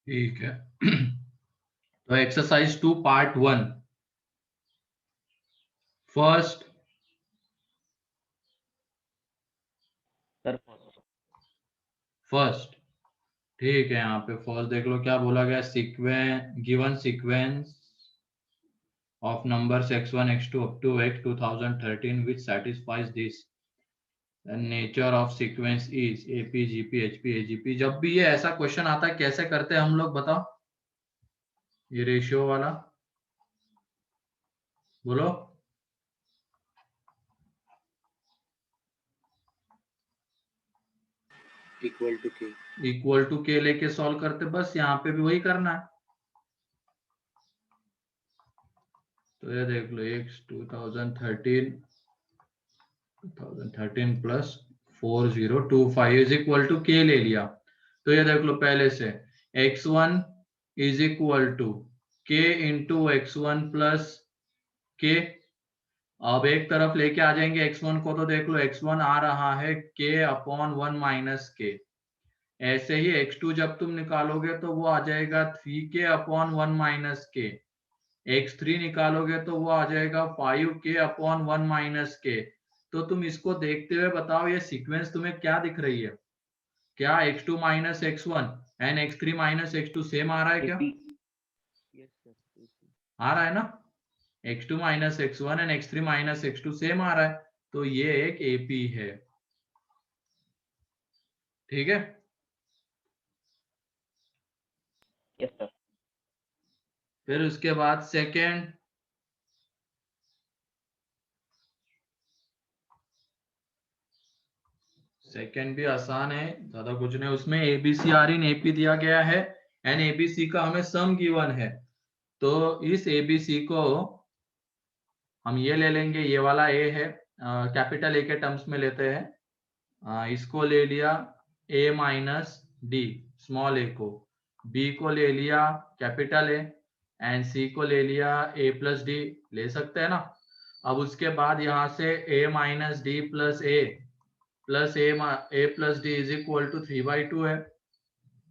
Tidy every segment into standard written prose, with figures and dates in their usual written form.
ठीक है। तो exercise 2 part 1 first. Sir first ठीक है, यहाँ पे फर्स्ट देख लो क्या बोला गया। Given sequence of numbers x1 x2 up to x 2013 which satisfies this, the nature of sequence is ap gp hp agp। जब भी ये ऐसा क्वेश्चन आता है कैसे करते हैं हम लोग, बताओ ये रेशियो वाला, बोलो। इक्वल टू के, इक्वल टू के लेके सॉल्व करते, बस यहाँ पे भी वही करना है। तो ये देख लो x 2013 plus 4025 is equal to के ले लिया। तो ये देख लो पहले से x1 इज इक्वल टू के इंटू x1 प्लस के। अब एक तरफ लेके आ जाएंगे x1 को, तो देख लो x1 आ रहा है k अपॉन 1 माइनस के। ऐसे ही x2 जब तुम निकालोगे तो वो आ जाएगा 3k अपॉन 1 माइनस के। x3 निकालोगे तो वो आ जाएगा 5k अपॉन 1 माइनस के। तो तुम इसको देखते हुए बताओ ये सीक्वेंस तुम्हें क्या दिख रही है? क्या x2 minus x1 and x3 minus x2 same आ रहा है क्या? यस सर, आ रहा है ना? x2 minus x1 and x3 minus x2 same आ रहा है, तो ये एक AP है। ठीक है। Yes sir. फिर उसके बाद सेकेंड, सेकेंड भी आसान है, ज्यादा कुछ नहीं। उसमें ABCR इन AP दिया गया है एंड ABC का हमें सम गिवन है। तो इस ABC को हम ये ले लेंगे, ये वाला A है, कैपिटल A के टर्म्स में लेते हैं। इसको ले लिया A minus D, small a को। B को ले लिया कैपिटल A एंड C को ले लिया A प्लस डी। ले सकते हैं ना? अब उसके बाद यहाँ से A minus D plus A plus A plus D is equal to 3/2 है।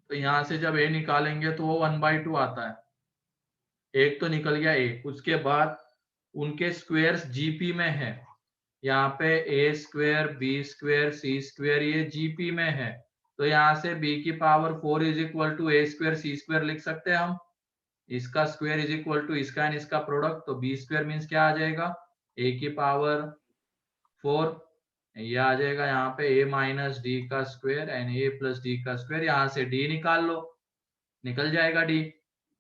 तो यहाँ से जब A निकालेंगे तो वो 1/2 आता है। एक तो निकल गया A। उसके बाद उनके स्क्वायर्स जीपी में है। यहाँ पे A square B square C square ये जीपी में है। तो यहाँ से b की power 4 is equal to A square C square लिख सकते हैं हम। इसका स्क्वायर इज इक्वल टू इसका एंड इसका प्रोडक्ट, तो बी स्क्वायर मीन्स क्या आ जाएगा? a की पावर 4, ये आ जाएगा यहाँ पे a माइनस डी का square and a plus D का स्क्वायर। यहाँ से d निकाल लो, निकल जाएगा d।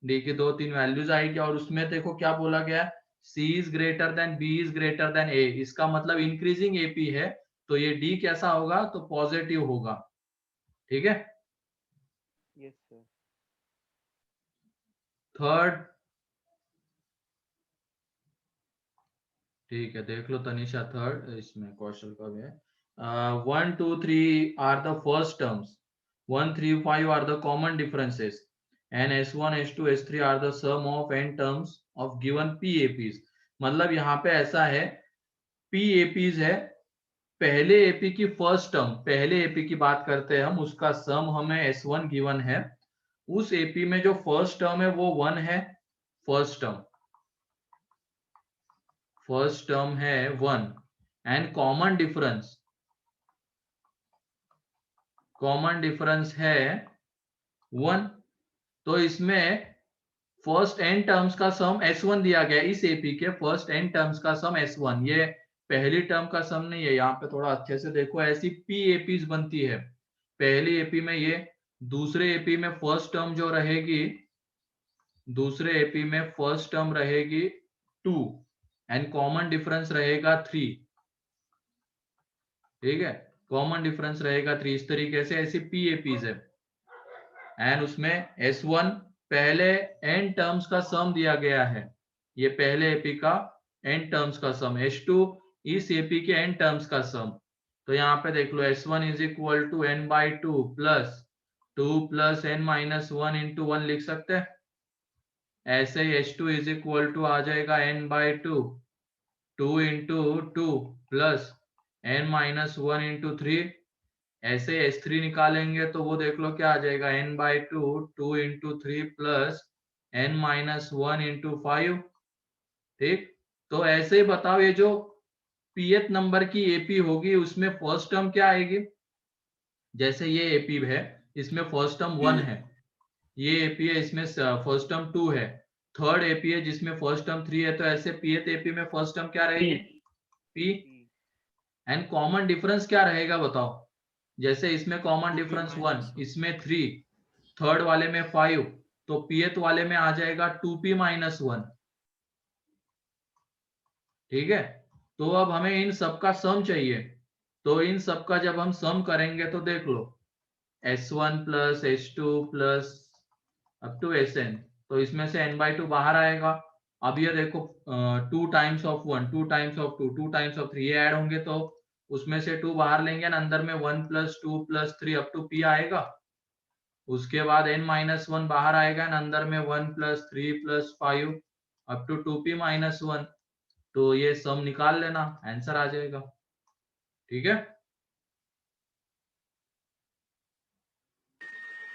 d की 2-3 वैल्यूज आएगी और उसमें देखो क्या बोला गया है, c is greater then b is greater then a। इसका मतलब इंक्रीजिंग AP है, तो ये d कैसा होगा? तो पॉजिटिव होगा। ठीक है। Yes sir. थर्ड, ठीक है देख लो तनिषा, थर्ड इसमें कौशल का भी है। 1 2 3 are the first terms, 1 3 5 are the common differences and S1 S2 S3 are the sum of n terms of given PAPs। मतलब यहाँ पे ऐसा है, PAPs है, पहले AP की फर्स्ट टर्म, पहले AP की बात करते हैं हम, उसका सम हमें S1 गिवन है। उस AP में जो फर्स्ट टर्म है वो 1 है, फर्स्ट टर्म, फर्स्ट टर्म है 1 and common difference, common difference है 1। तो इसमें फर्स्ट n टर्म्स का सम S1 दिया गया, इस AP के फर्स्ट n टर्म्स का सम S1। ये पहली टर्म का सम नहीं है, यहाँ पे थोड़ा अच्छे से देखो, ऐसी PAPs बनती है। पहली AP में ये, दूसरे AP में फर्स्ट टर्म जो रहेगी, दूसरे AP में फर्स्ट टर्म रहेगी 2 एंड कॉमन डिफरेंस रहेगा 3। ठीक है, कॉमन डिफरेंस रहेगा 3। इस तरीके से ऐसी PAPs है एंड उसमें S1 पहले n टर्म्स का सम दिया गया है, ये पहले AP का n टर्म्स का सम, S2 इस AP के n टर्म्स का सम। तो यहाँ पे देख लो S1 is equal to n/2 plus 2 plus n minus 1 into 1 लिख सकते हैं। ऐसे ही H2 इज इक्वल टू आ जाएगा n/2 2 into 2 plus n minus 1 into 3 ऐसे S3 निकालेंगे तो वो देख लो क्या आ जाएगा, n/2 2 into 3 plus n-1 into 5। ठीक, तो ऐसे ही बताओ ये जो pth नंबर की एपी होगी उसमें फर्स्ट टर्म क्या आएगी। जैसे ये एपी है, इसमें फर्स्ट टर्म 1 है, ये एपी है इसमें फर्स्ट टर्म 2 है, थर्ड एपी है जिसमें फर्स्ट टर्म 3 है, तो ऐसे pth एपी में फर्स्ट टर्म क्या रहेगी, p। एंड कॉमन डिफरेंस क्या रहेगा बताओ। जैसे इसमें कॉमन डिफरेंस 1, इसमें 3, थर्ड वाले में 5, तो pth वाले में आ जाएगा 2p-1। ठीक है, तो अब हमें इन सब का सम चाहिए, तो इन सब का जब हम सम करेंगे तो देख लो S1 plus S2 plus up to Sn, तो इसमें से n/2 बाहर आएगा। अब ये देखो 2 times of 1, 2 times of 2, 2 times of 3 ये ऐड होंगे तो उसमें से 2 बाहर लेंगे ना, अंदर में 1 plus 2 plus 3 up to p आएगा। उसके बाद n-1 बाहर आएगा ना, अंदर में 1 plus 3 plus 5 up to 2p-1। तो ये सम निकाल लेना, आंसर आ जाएगा। ठीक है,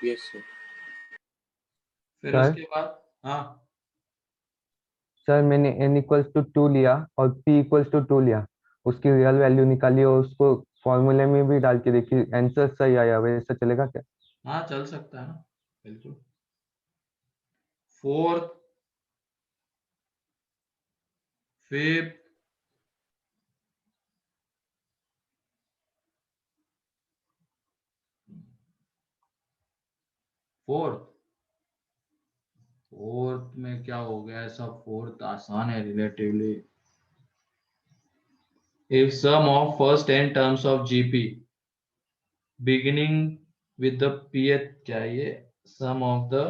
यस सर। फिर सर उसके बाद हाँ सर मैंने n इक्वल्स टू 2 लिया और p इक्वल्स टू 2 लिया, उसकी रियल वैल्यू निकाली और उसको फॉर्मूले में भी डाल के देखी, आंसर सही आया, वैसा चलेगा क्या? हाँ चल सकता है ना, बिल्कुल। फोर्थ, फिफ्थ, फोर्थ में क्या हो गया ऐसा, फोर्थ आसान है relatively. If sum of first n terms of GP beginning with the pth, क्या ये sum of the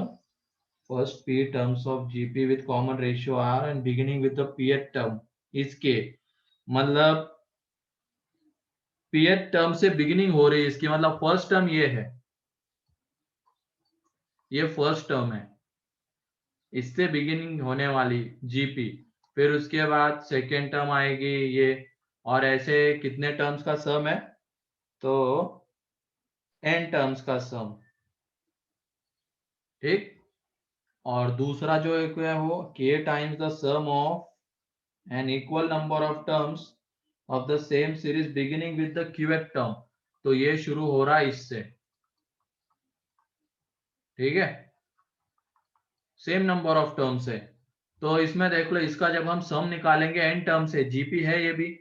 first p terms of GP with common ratio r and beginning with the pth term इसके, मतलब pth term से beginning हो रही है इसकी, मतलब फर्स्ट टर्म ये है, ये फर्स्ट टर्म है, इससे बिगिनिंग होने वाली जीपी, फिर उसके बाद सेकेंड टर्म आएगी ये, और ऐसे कितने टर्म्स का सम है, तो n टर्म्स का सम। ठीक, और दूसरा जो एक है वो k times the sum of n equal number of terms of the same series beginning with the qth term, तो ये शुरू हो रहा है इससे। ठीक है, सेम नंबर ऑफ टर्म से, तो इसमें देख लो इसका जब हम सम निकालेंगे n टर्म से, जीपी है ये भी,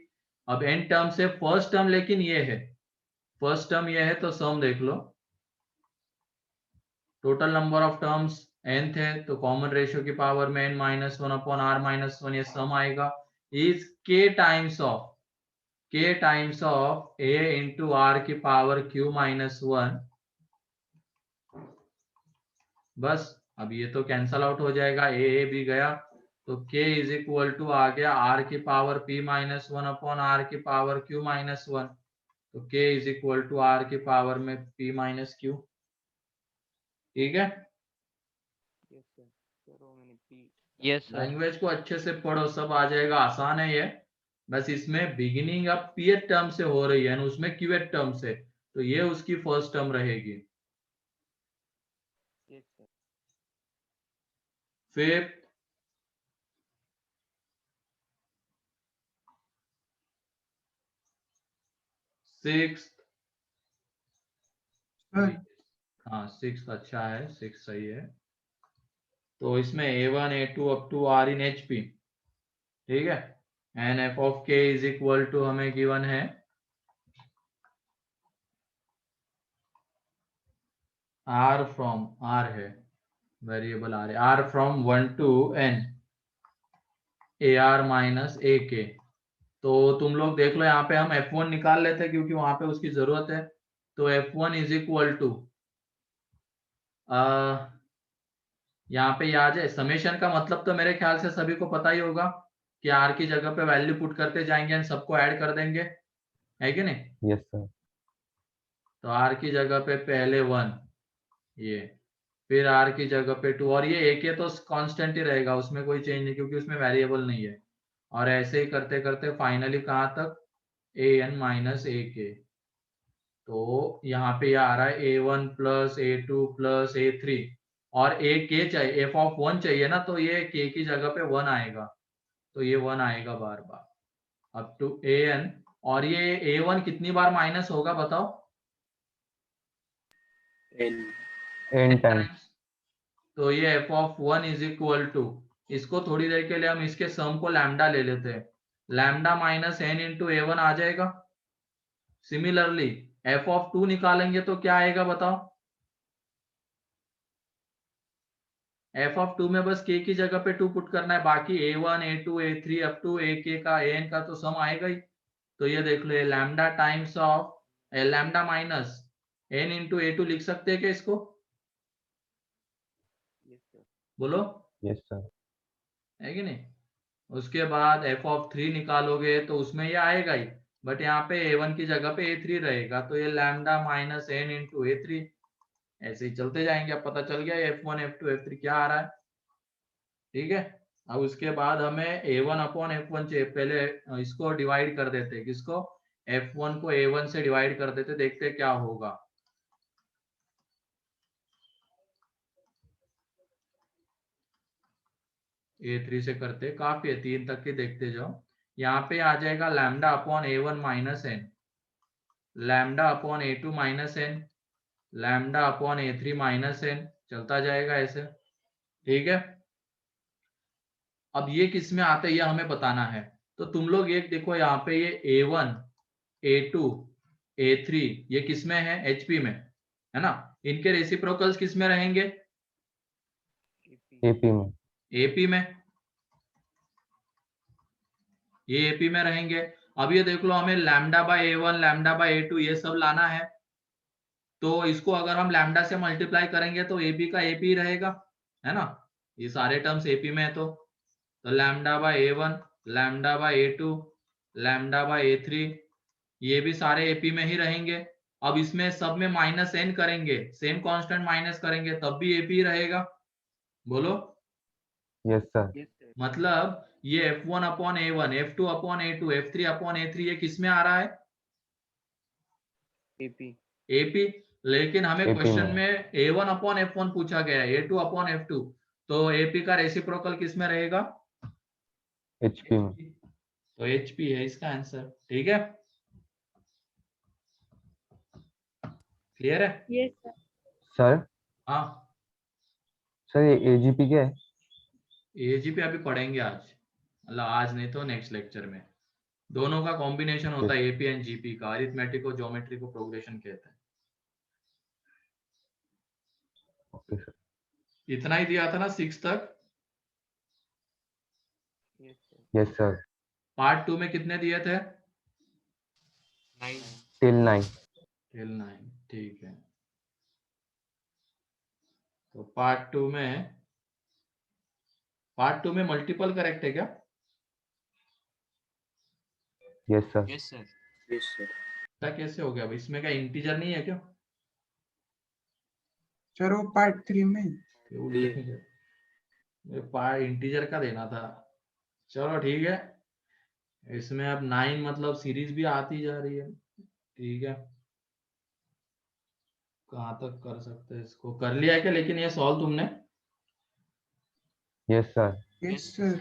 अब n टर्म से फर्स्ट टर्म लेकिन ये है, फर्स्ट टर्म ये है, तो सम देख लो total number of terms n थे, तो कॉमन रेशियो की पावर में n-1 अपॉन r-1 ये सम आएगा, is k times of a into r की पावर q-1। बस अब ये तो कैंसल आउट हो जाएगा, ए भी गया, तो k इज इक्वल टू आ गया r की पावर p-1 अपॉन r की पावर q-1, तो k is equal to r की पावर में p-q। ठीक है, यस सर। सर वो मैंने पी। Yes sir. लैंग्वेज को अच्छे से पढ़ो, सब आ जाएगा, आसान है ये, बस इसमें बिगिनिंग अब pth टर्म से हो रही है ना, उसमें qth टर्म से, तो ये उसकी फर्स्ट टर्म रहेगी। Yes sir. फिफ्थ, सिक्स्थ, हाँ सिक्स्थ अच्छा है, सिक्स सही है, तो इसमें a1 a2 up to r in hp। ठीक है, and f of k is equal to हमें गिवन है r फ्रॉम, r है वेरिएबल r है, r from 1 to n ar minus a k। तो तुम लोग देख लो यहाँ पे हम f1 निकाल लेते हैं क्योंकि वहां पे उसकी जरूरत है, तो f1 इज इक्वल टू यहाँ पे आ जाए समेशन का मतलब, तो मेरे ख्याल से सभी को पता ही होगा कि r की जगह पे वैल्यू पुट करते जाएंगे एंड सबको ऐड कर देंगे, है कि नहीं। Yes sir. तो r की जगह पे पहले 1, ये फिर r की जगह पे 2, और ये एक तो कांस्टेंट ही रहेगा, उसमें कोई चेंज नहीं क्योंकि उसमें वेरिएबल नहीं है, और ऐसे ही करते करते फाइनली कहाँ तक an माइनस a k। तो यहाँ पे यह आ रहा है A1 plus A2 plus A3 और A k चाहिए, f ऑफ 1 चाहिए ना, तो ये k की जगह पे 1 आएगा, तो ये 1 आएगा बार बार अप टू an। और ये A1 कितनी बार माइनस होगा बताओ? n n times. तो ये f of 1 is equal to, इसको थोड़ी देर के लिए हम इसके सम को लैम्डा ले लेते हैं, lambda minus n into A1 आ जाएगा। सिमिलरली f ऑफ 2 निकालेंगे तो क्या आएगा बताओ? f ऑफ 2 में बस k की जगह पे 2 पुट करना है, बाकी A1 A2 A3 up to ak का an का तो सम आएगा ही। तो ये देख लो, ये lambda times of lambda minus n into A2 लिख सकते हैं क्या इसको? yes sir बोलो, Yes, sir. है कि नहीं? उसके बाद f ऑफ 3 निकालोगे तो उसमें ये आएगा ही, बट यहाँ पे A1 की जगह पे A3 रहेगा, तो ये lambda minus n into A3, ऐसे ही चलते जाएंगे। अब पता चल गया F1 F2 F3 क्या आ रहा है, ठीक है। अब उसके बाद हमें A1 अपॉन F1 चाहिए, पहले इसको डिवाइड कर देते, किसको? F1 को A1 से डिवाइड कर देते, देखते क्या होगा। A3 से करते, काफी है, 3 तक के देखते जाओ। यहाँ पे आ जाएगा lambda upon A1 minus n, lambda upon A2 minus n, lambda upon A3 minus n, चलता जाएगा ऐसे, ठीक है। अब ये किस में आते हैं ये हमें बताना है, तो तुम लोग एक देखो यहाँ पे, ये A1 A2 A3 ये किस में है? HP में, है ना। इनके रेसिप्रोकल्स किस में रहेंगे? ap AP में. AP में, ये AP में रहेंगे। अब ये देख लो, हमें lambda by A1 lambda by A2 ये सब लाना है, तो इसको अगर हम लैम्डा से मल्टीप्लाई करेंगे तो AB का AP रहेगा, है ना। ये सारे टर्म्स AP में है, तो lambda by A1 lambda by A2 lambda by A3 ये भी सारे AP में ही रहेंगे। अब इसमें सब में माइनस n करेंगे, सेम कांस्टेंट माइनस करेंगे तब भी AP रहेगा, बोलो। Yes, sir. yes sir मतलब ये F1 upon A1 F2 upon A2 F3 upon A3 ये किस में आ रहा है? ap AP। लेकिन हमें AP क्वेश्चन में. में A1 अपॉन F1 पूछा गया है, A2 अपॉन F2, तो AP का रेसिप्रोकल किस में रहेगा? HP में. तो HP है इसका आंसर, ठीक है। क्लियर है? Yes, sir. Sir, हाँ, sir ये AGP क्या है? AGP अभी पढ़ेंगे आज, मतलब आज नहीं तो नेक्स्ट लेक्चर में। दोनों का कॉम्बिनेशन होता है AP एंड GP का, अरिथमेटिक और ज्योमेट्री को प्रोग्रेशन कहते हैं। Okay, sir. इतना ही दिया था ना 6 तक। yes sir Yes, sir. Part 2 में कितने दिए थे? 9 Till 9. टिल 9, ठीक है। तो पार्ट 2 में मल्टीपल करेक्ट है क्या? Yes, sir. yes sir ऐसा कैसे हो गया? अब इसमें क्या इंटीजर नहीं है क्या? सर वो पार्ट 3 में पार्ट इंटीजर का देना था। चलो ठीक है, इसमें अब 9 मतलब सीरीज भी आती जा रही है, ठीक है। कहाँ तक कर सकते हैं इसको? कर लिया है क्या लेकिन ये सॉल्व तुमने? Yes, sir. यस सर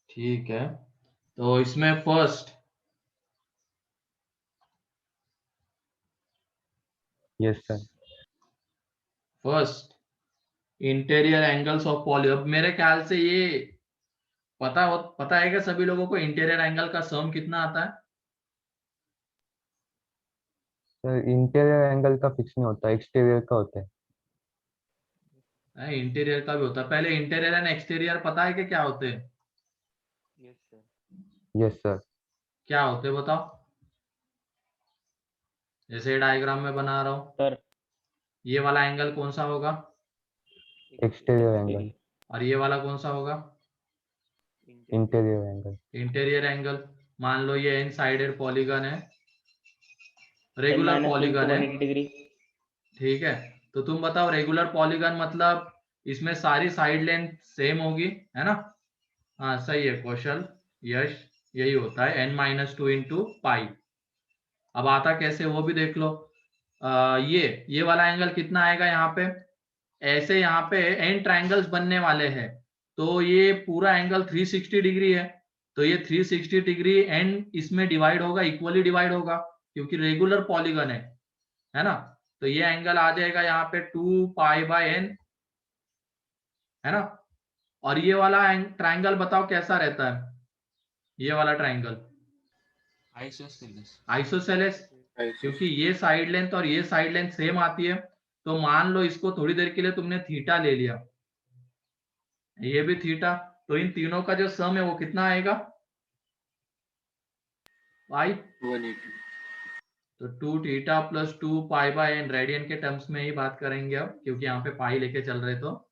ठीक है, तो इसमें first Yes, sir. Interior angles of poly. अब मेरे ख्याल से ये पता है क्या सभी लोगों को इंटीरियर एंगल का सम कितना आता है? Sir इंटीरियर एंगल का फिक्स नहीं होता, एक्सटीरियर का होता है. इंटीरियर का भी होता है। पहले इंटीरियर एंड एक्सटीरियर पता है कि क्या होते हैं? yes sir Yes, sir. क्या होते हैं बताओ? जैसे डायग्राम में बना रहा हूँ, sir ये वाला एंगल कौन सा होगा? Exterior angle. और ये वाला कौन सा होगा? Interior angle. Interior angle. मान लो ये इन साइडेड पॉलीगन है, रेगुलर पॉलीगन है, डिग्री ठीक है। तो तुम बताओ, रेगुलर पॉलीगन मतलब इसमें सारी साइड लेंथ सेम होगी, है ना। हाँ सही है कौशल, यश, यही होता है n-2 इंटू पाई। अब आता कैसे वो भी देख लो। ये वाला एंगल कितना आएगा यहाँ पे, ऐसे यहाँ पे एन ट्रायंगल्स बनने वाले हैं, तो ये पूरा एंगल 360 डिग्री है, तो ये 360 डिग्री एन इसमें डिवाइड होगा, इक्वली डिवाइड होगा, क्योंकि रेगुलर पॉलीगन है ना। तो ये एंगल आ जाएगा यहाँ पे 2 पाई बाय एन, है ना। और ये वाला ट्रायंगल बताओ कैसा रहता है, ये वाला ट्रायंगल आइसोसेलेस। आइसोसेलेस, क्योंकि ये साइड लेंथ और ये साइड लेंथ सेम आती है। तो मान लो इसको थोड़ी देर के लिए तुमने थीटा ले लिया, ये भी थीटा, तो इन तीनों का जो सम है वो कितना आएगा, पाई। 180। तो 2 theta plus 2 pi by n, radian के टर्म्स में ही बात करेंगे अब, क्योंकि यहाँ पे पाई लेके चल रहे। तो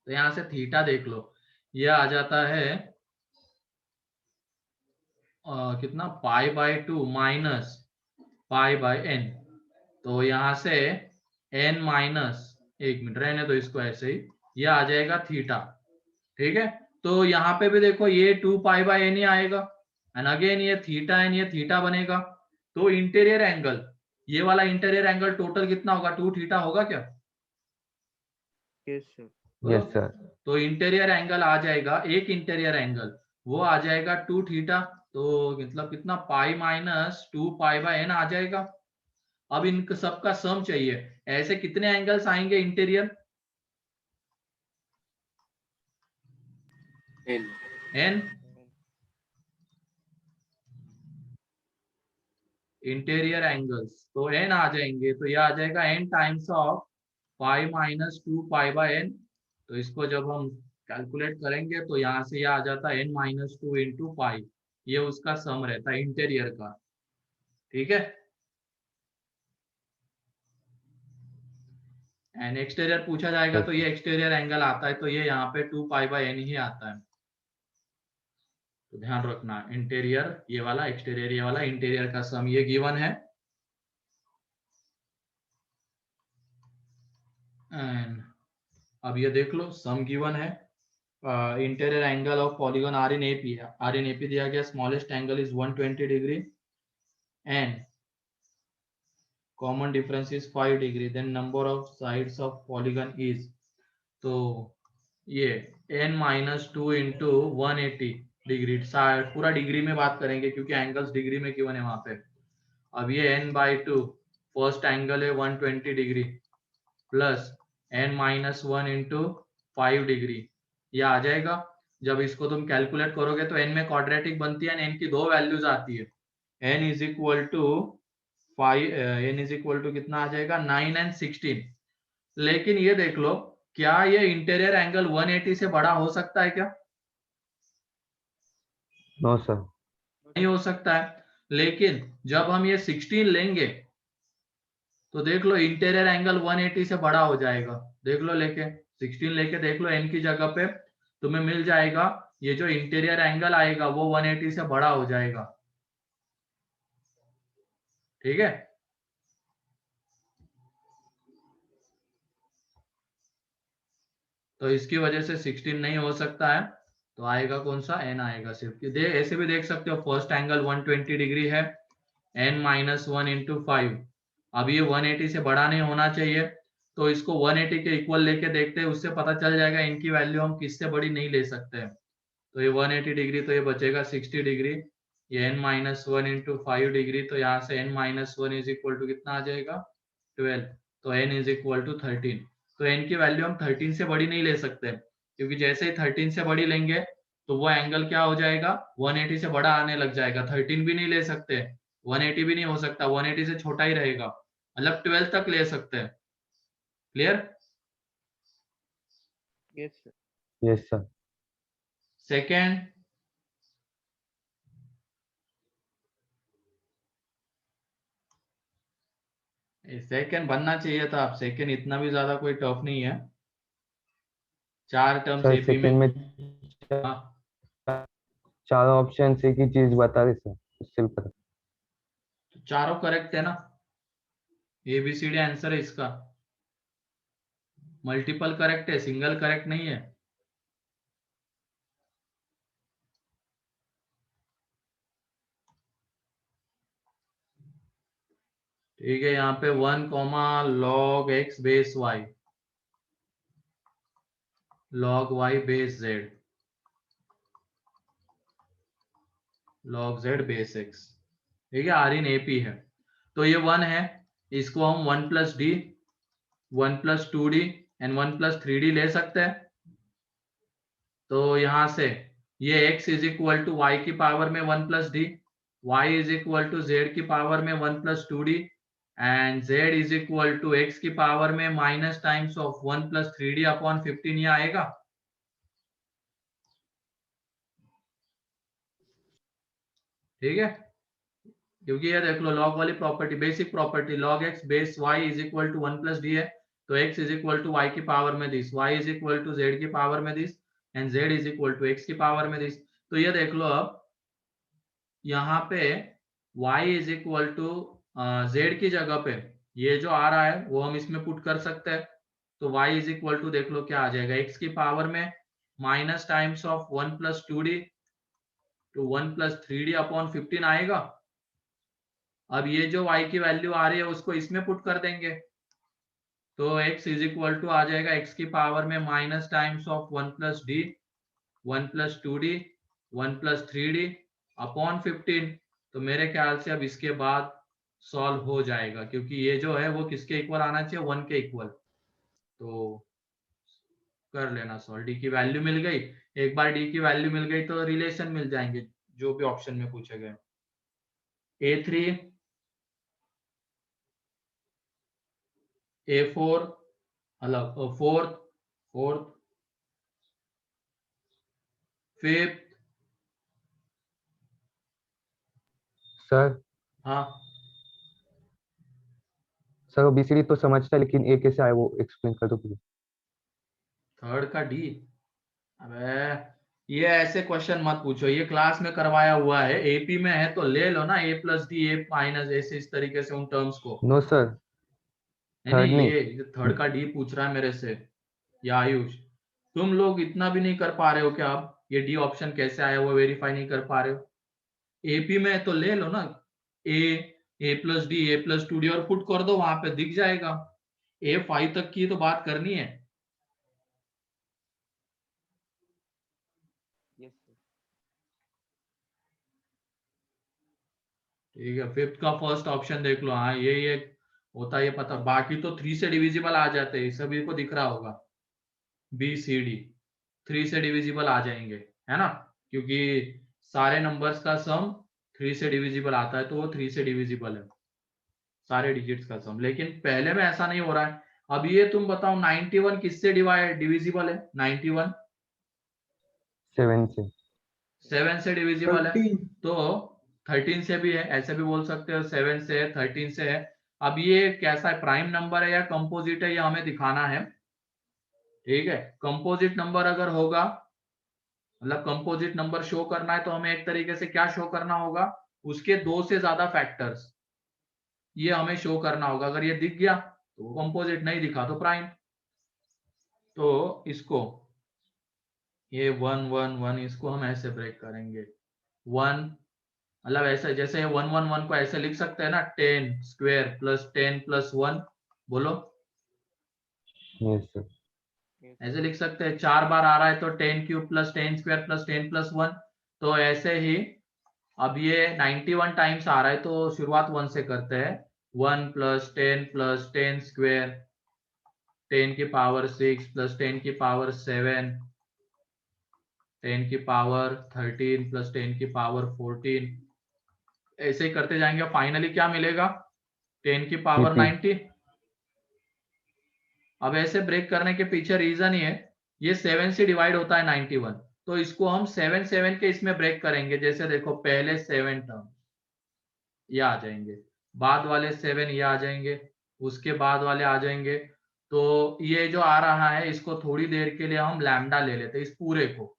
यहाँ से थीटा देख लो, ये आ जाता है कितना, pi by 2 minus pi by n. तो यहाँ से एन माइनस, एक मिनट रहने दो इसको ऐसे ही, ये आ जाएगा थीटा, ठीक है। तो यहाँ पे भी देखो ये 2 पाई बाय एन ही आएगा, एंड अगेन ये थीटा एन, ये थीटा बनेगा। तो इंटीरियर एंगल, ये वाला इंटीरियर एंगल टोटल कितना होगा, 2 थीटा होगा क्या। Yes sir. Yes sir. तो इंटीरियर एंगल आ जाएगा, एक इंटीरियर एंगल वो आ जाएगा 2 थीटा, तो मतलब कितना, pi minus 2 pi by n आ जाएगा। अब इन सबका सम चाहिए, ऐसे कितने एंगल्स आएंगे इंटीरियर, एन इंटीरियर एंगल्स, तो एन आ जाएंगे, तो यह आ जाएगा n times of pi minus 2 pi by n. तो इसको जब हम कैलकुलेट करेंगे तो यहाँ से यह आ जाता है एन माइनस 2 इंटू पाई, ये उसका सम रहता है इंटीरियर का, ठीक है। एंड एक्सटीरियर पूछा जाएगा तो ये एक्सटीरियर एंगल आता है, तो ये यहाँ पे 2 पाई बाय एन ही आता है। तो ध्यान रखना, इंटीरियर ये वाला, एक्सटीरियर ये वाला, इंटीरियर का सम ये गिवन है। एंड अब ये देख लो, सम गिवन है, interior angle of polygon are in AP, are in AP दिया गया, smallest angle is 120 degree and common difference is 5 degree, then number of sides of polygon is, तो ये n माइनस 2 इंटू 180 डिग्री, पूरा degree में बात करेंगे क्योंकि angles degree में क्यों है वहां पे। अब ये n बाई 2, फर्स्ट एंगल है 120 degree plus n minus 1 into 5 degree, ये आ जाएगा। जब इसको तुम कैलकुलेट करोगे तो n में क्वाड्रेटिक बनती है, n की 2 वैल्यूज आती है, n is equal to 5, n is equal to कितना आ जाएगा, 9 एंड 16। लेकिन ये देख लो, क्या ये इंटीरियर एंगल 180 से बड़ा हो सकता है क्या, नो सर। नहीं हो सकता है। लेकिन जब हम ये 16 लेंगे तो देख लो इंटीरियर एंगल 180 से बड़ा हो जाएगा, देख लो लेके 16 लेके देख लो, n की जगह पे तुम्हें मिल जाएगा, ये जो इंटीरियर एंगल आएगा वो 180 से बड़ा हो जाएगा, ठीक है। तो इसकी वजह से 16 नहीं हो सकता है, तो आएगा कौन सा, n आएगा सिर्फ। ऐसे भी देख सकते हो, फर्स्ट एंगल 120 डिग्री है, n माइनस 1 इंटू 5, अब ये 180 से बड़ा नहीं होना चाहिए, तो इसको 180 के इक्वल लेके देखते हैं, उससे पता चल जाएगा इनकी वैल्यू हम किससे बड़ी नहीं ले सकते हैं। तो ये 180 डिग्री, तो ये बचेगा 60 डिग्री, ये n माइनस 1 इंटू 5 डिग्री, तो यहाँ से n minus 1 is equal to कितना आ जाएगा, 12, तो n इज इक्वल टू 13। तो n की वैल्यू हम 13 से बड़ी नहीं ले सकते, क्योंकि जैसे ही 13 से बड़ी लेंगे तो वो एंगल क्या हो जाएगा, 180 से बड़ा आने लग जाएगा। 13 भी नहीं ले सकते, 180 भी नहीं हो सकता, 180 से छोटा ही रहेगा, मतलब 12 तक ले सकते हैं। Clear. Yes sir. Yes sir. Second, second बनना चाहिए था, आप सेकेंड इतना भी ज्यादा कोई टफ नहीं है, 4 टर्म्स सर एपी में। सेकंड में हाँ, चारों ऑप्शन एक ही चीज बता रहे सर, उससे भी पता। तो चारों करेक्ट है ना, ABCD आंसर है इसका, मल्टीपल करेक्ट है, सिंगल करेक्ट नहीं है। ठीक है, यहाँ पे 1 log x base y log y base z log z base x। ठीक है, आर इन एपी है, तो ये 1 है, इसको हम 1 plus D 1 plus 2d and 1 plus 3d ले सकते हैं। तो यहां से ये x is equal to Y की पावर में 1 plus D, Y is equal to Z की पावर में 1 plus 2d and z is equal to x की पावर में minus times of 1 plus 3d upon 15 ये आएगा। ठीक है, क्योंकि ये देख लो लॉग वाली property, basic property, log X base Y is equal to 1 plus D है, तो x is equal to Y की पावर में this, y is equal to Z की पावर में this and z is equal to x की power में this. तो ये देख लो, अब यहाँ पे y is equal to z की जगह पे ये जो आ रहा है वो हम इसमें पुट कर सकते हैं। तो y इज इक्वल टू देख लो क्या आ जाएगा, x की पावर में minus times of 1 plus 2d to 1 plus 3d upon 15 आएगा। अब ये जो y की वैल्यू आ रही है उसको इसमें पुट कर देंगे, तो x इज इक्वल टू आ जाएगा x की पावर में minus times of 1 plus D 1 plus 2d 1 plus 3d upon 15। तो मेरे ख्याल से अब इसके बाद सॉल्व हो जाएगा, क्योंकि ये जो है वो किसके इक्वल आना चाहिए, 1 के इक्वल। तो कर लेना सॉल्व, डी की वैल्यू मिल गई, एक बार डी की वैल्यू मिल गई तो रिलेशन मिल जाएंगे जो भी ऑप्शन में पूछे गए। A3 A4 अलग, फोर्थ फिफ्थ। सर हाँ सर ओबीसीडी तो समझता है, लेकिन ए कैसे आया वो एक्सप्लेन कर दो प्लीज। थर्ड का डी, अबे ये ऐसे क्वेश्चन मत पूछो, ये क्लास में करवाया हुआ है, एपी में है तो ले लो ना, a plus d A minus, ऐसे इस तरीके से उन टर्म्स को। नो सर, नहीं थर्ड नहीं, नहीं। ये थर्ड का डी पूछ रहा है मेरे से, या आयुष तुम लोग इतना भी नहीं कर पा रहे हो क्या? अब ये डी ऑप्शन कैसे आया वो वेरीफाई नहीं कर पा रहे हो? एपी में है तो ले लो ना, a plus d a plus 2d और पुट कर दो, वहां पे दिख जाएगा। A5 तक की तो बात करनी है। Yes sir. ठीक है, फिफ्थ का फर्स्ट ऑप्शन देख लो, हाँ ये होता है, ये पता, बाकी तो 3 से डिविजिबल आ जाते हैं, सभी को दिख रहा होगा, बी सी डी 3 से डिविजिबल आ जाएंगे, है ना, क्योंकि सारे नंबर्स का सम 3 से डिविजिबल आता है, तो वो 3 से डिविजिबल है सारे डिजिट्स का सम। लेकिन पहले में ऐसा नहीं हो रहा है। अब ये तुम बताओ 91 किससे डिविजिबल है? 91 7 से। 7 से डिविजिबल है, 13 तो 13 से भी है, ऐसे भी बोल सकते हो, 7 से है 13 से है। अब ये कैसा है, प्राइम नंबर है या कंपोजिट है, ये हमें दिखाना है। ठीक है, कंपोजिट नंबर अगर होगा, मतलब कंपोजिट नंबर शो करना है, तो हमें एक तरीके से क्या शो करना होगा, उसके 2 से ज्यादा फैक्टर्स, ये हमें शो करना होगा। अगर ये दिख गया तो वो कंपोजिट, नहीं दिखा तो प्राइम। तो इसको ये 1 1 1 इसको हम ऐसे ब्रेक करेंगे, 1 मतलब ऐसे, जैसे 1 1 1 को ऐसे लिख सकते हैं ना, 10 स्क्वायर प्लस 10 प्लस 1, बोलो यस सर। ऐसे लिख सकते हैं। 4 बार आ रहा है तो 10 cube plus 10 square plus 10 plus 1, तो ऐसे ही अब ये 91 टाइम्स आ रहा है, तो शुरुआत 1 से करते हैं, 1 प्लस 10 स्क्वायर 10 की पावर 6 प्लस 10 की पावर 7 10 की पावर 13 प्लस 10 की पावर 14, ऐसे ही करते जाएंगे। फाइनली क्या मिलेगा, 10 की पावर 90। अब ऐसे ब्रेक करने के पीछे रीजन ही है, ये 7 से डिवाइड होता है 91, तो इसको हम 7 7 के इसमें ब्रेक करेंगे। जैसे देखो, पहले 7 टर्म ये आ जाएंगे, बाद वाले 7 ये आ जाएंगे, उसके बाद वाले आ जाएंगे। तो ये जो आ रहा है इसको थोड़ी देर के लिए हम लैम्डा ले लेते हैं, इस पूरे को,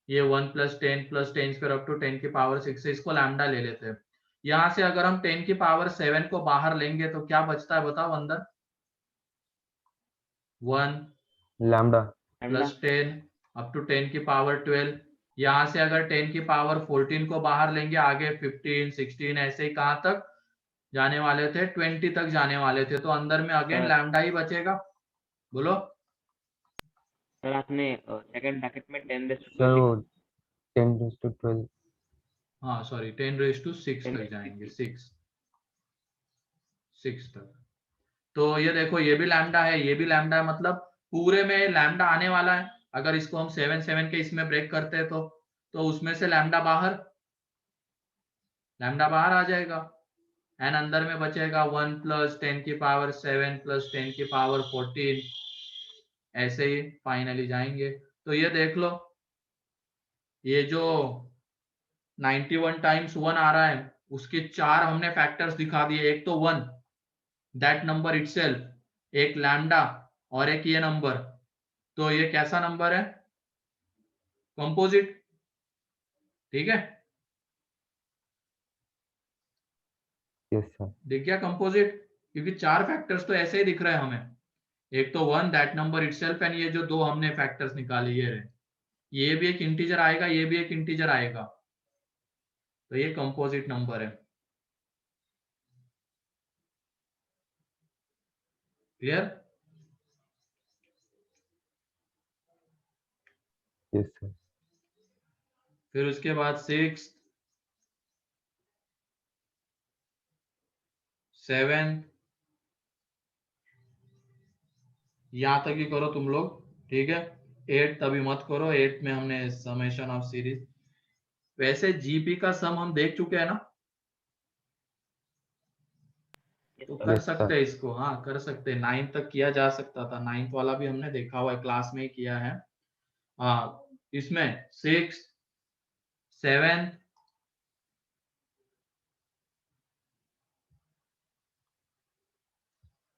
ये 1 प्लस 10 स्क्वायर अप टू 10 की पावर 6 से इसको लैम्डा ले लेते हैं। यहाँ से अगर हम 10 की पावर 7 को बाहर लेंगे तो क्या बचता है बताओ अंदर, 1 लैम्डा प्लस 10 अप टू 10 की पावर 12। यहाँ से अगर 10 की पावर 14 को बाहर लेंगे, आगे 15 16 ऐसे ही कहाँ तक जाने वाले थे 20 तक जाने वाले थे, तो अंदर में अगेन सर। लैम्डा ही बचेगा। बोलो। सर आपने सेकंड ब्रैकेट में 10 सर वो लिखा। 10⁻12 हाँ सॉरी 10⁻6 10 तक जाएंगे, 6 तक। तो ये देखो ये भी लैम्डा है, ये भी लैम्डा है, मतलब पूरे में लैम्डा आने वाला है। अगर इसको हम 7 के इसमें ब्रेक करते हैं तो उसमें से लैम्डा बाहर आ जाएगा। एंड अंदर में बचेगा 1 + 10⁻7 + 10⁻14, ऐसे ही फाइनली जाएंगे। तो ये देख लो, ये जो 91 टाइम्स 1 आ रहा है, उसके 4 हमने फैक्टर्स दिखा दिए। एक तो 1 दैट नंबर इटसेल्फ, एक लैम्डा, और एक ये नंबर। तो ये कैसा नंबर है? कंपोजिट। ठीक है, यस सर। दिख गया कंपोजिट, क्योंकि 4 फैक्टर्स तो ऐसे ही दिख रहे हैं हमें। एक तो 1 दैट नंबर इटसेल्फ, एंड ये जो 2 हमने फैक्टर्स निकाले ये रहे। ये भी एक इंटीजर आएगा, ये भी एक इंटीजर आएगा, तो ये कंपोजिट नंबर है। क्लियर? Yes sir. फिर उसके बाद 6, 7, यहां तक ही करो तुम लोग, ठीक है। 8 तभी मत करो, 8 में हमने समेशन ऑफ सीरीज। वैसे जीपी का सम हम देख चुके हैं ना, यस तो सर। कर यस सकते सर। हैं इसको। हाँ कर सकते हैं, 9 तक किया जा सकता था, 9th वाला भी हमने देखा हुआ है, क्लास में ही किया है। हाँ इसमें 6, 7,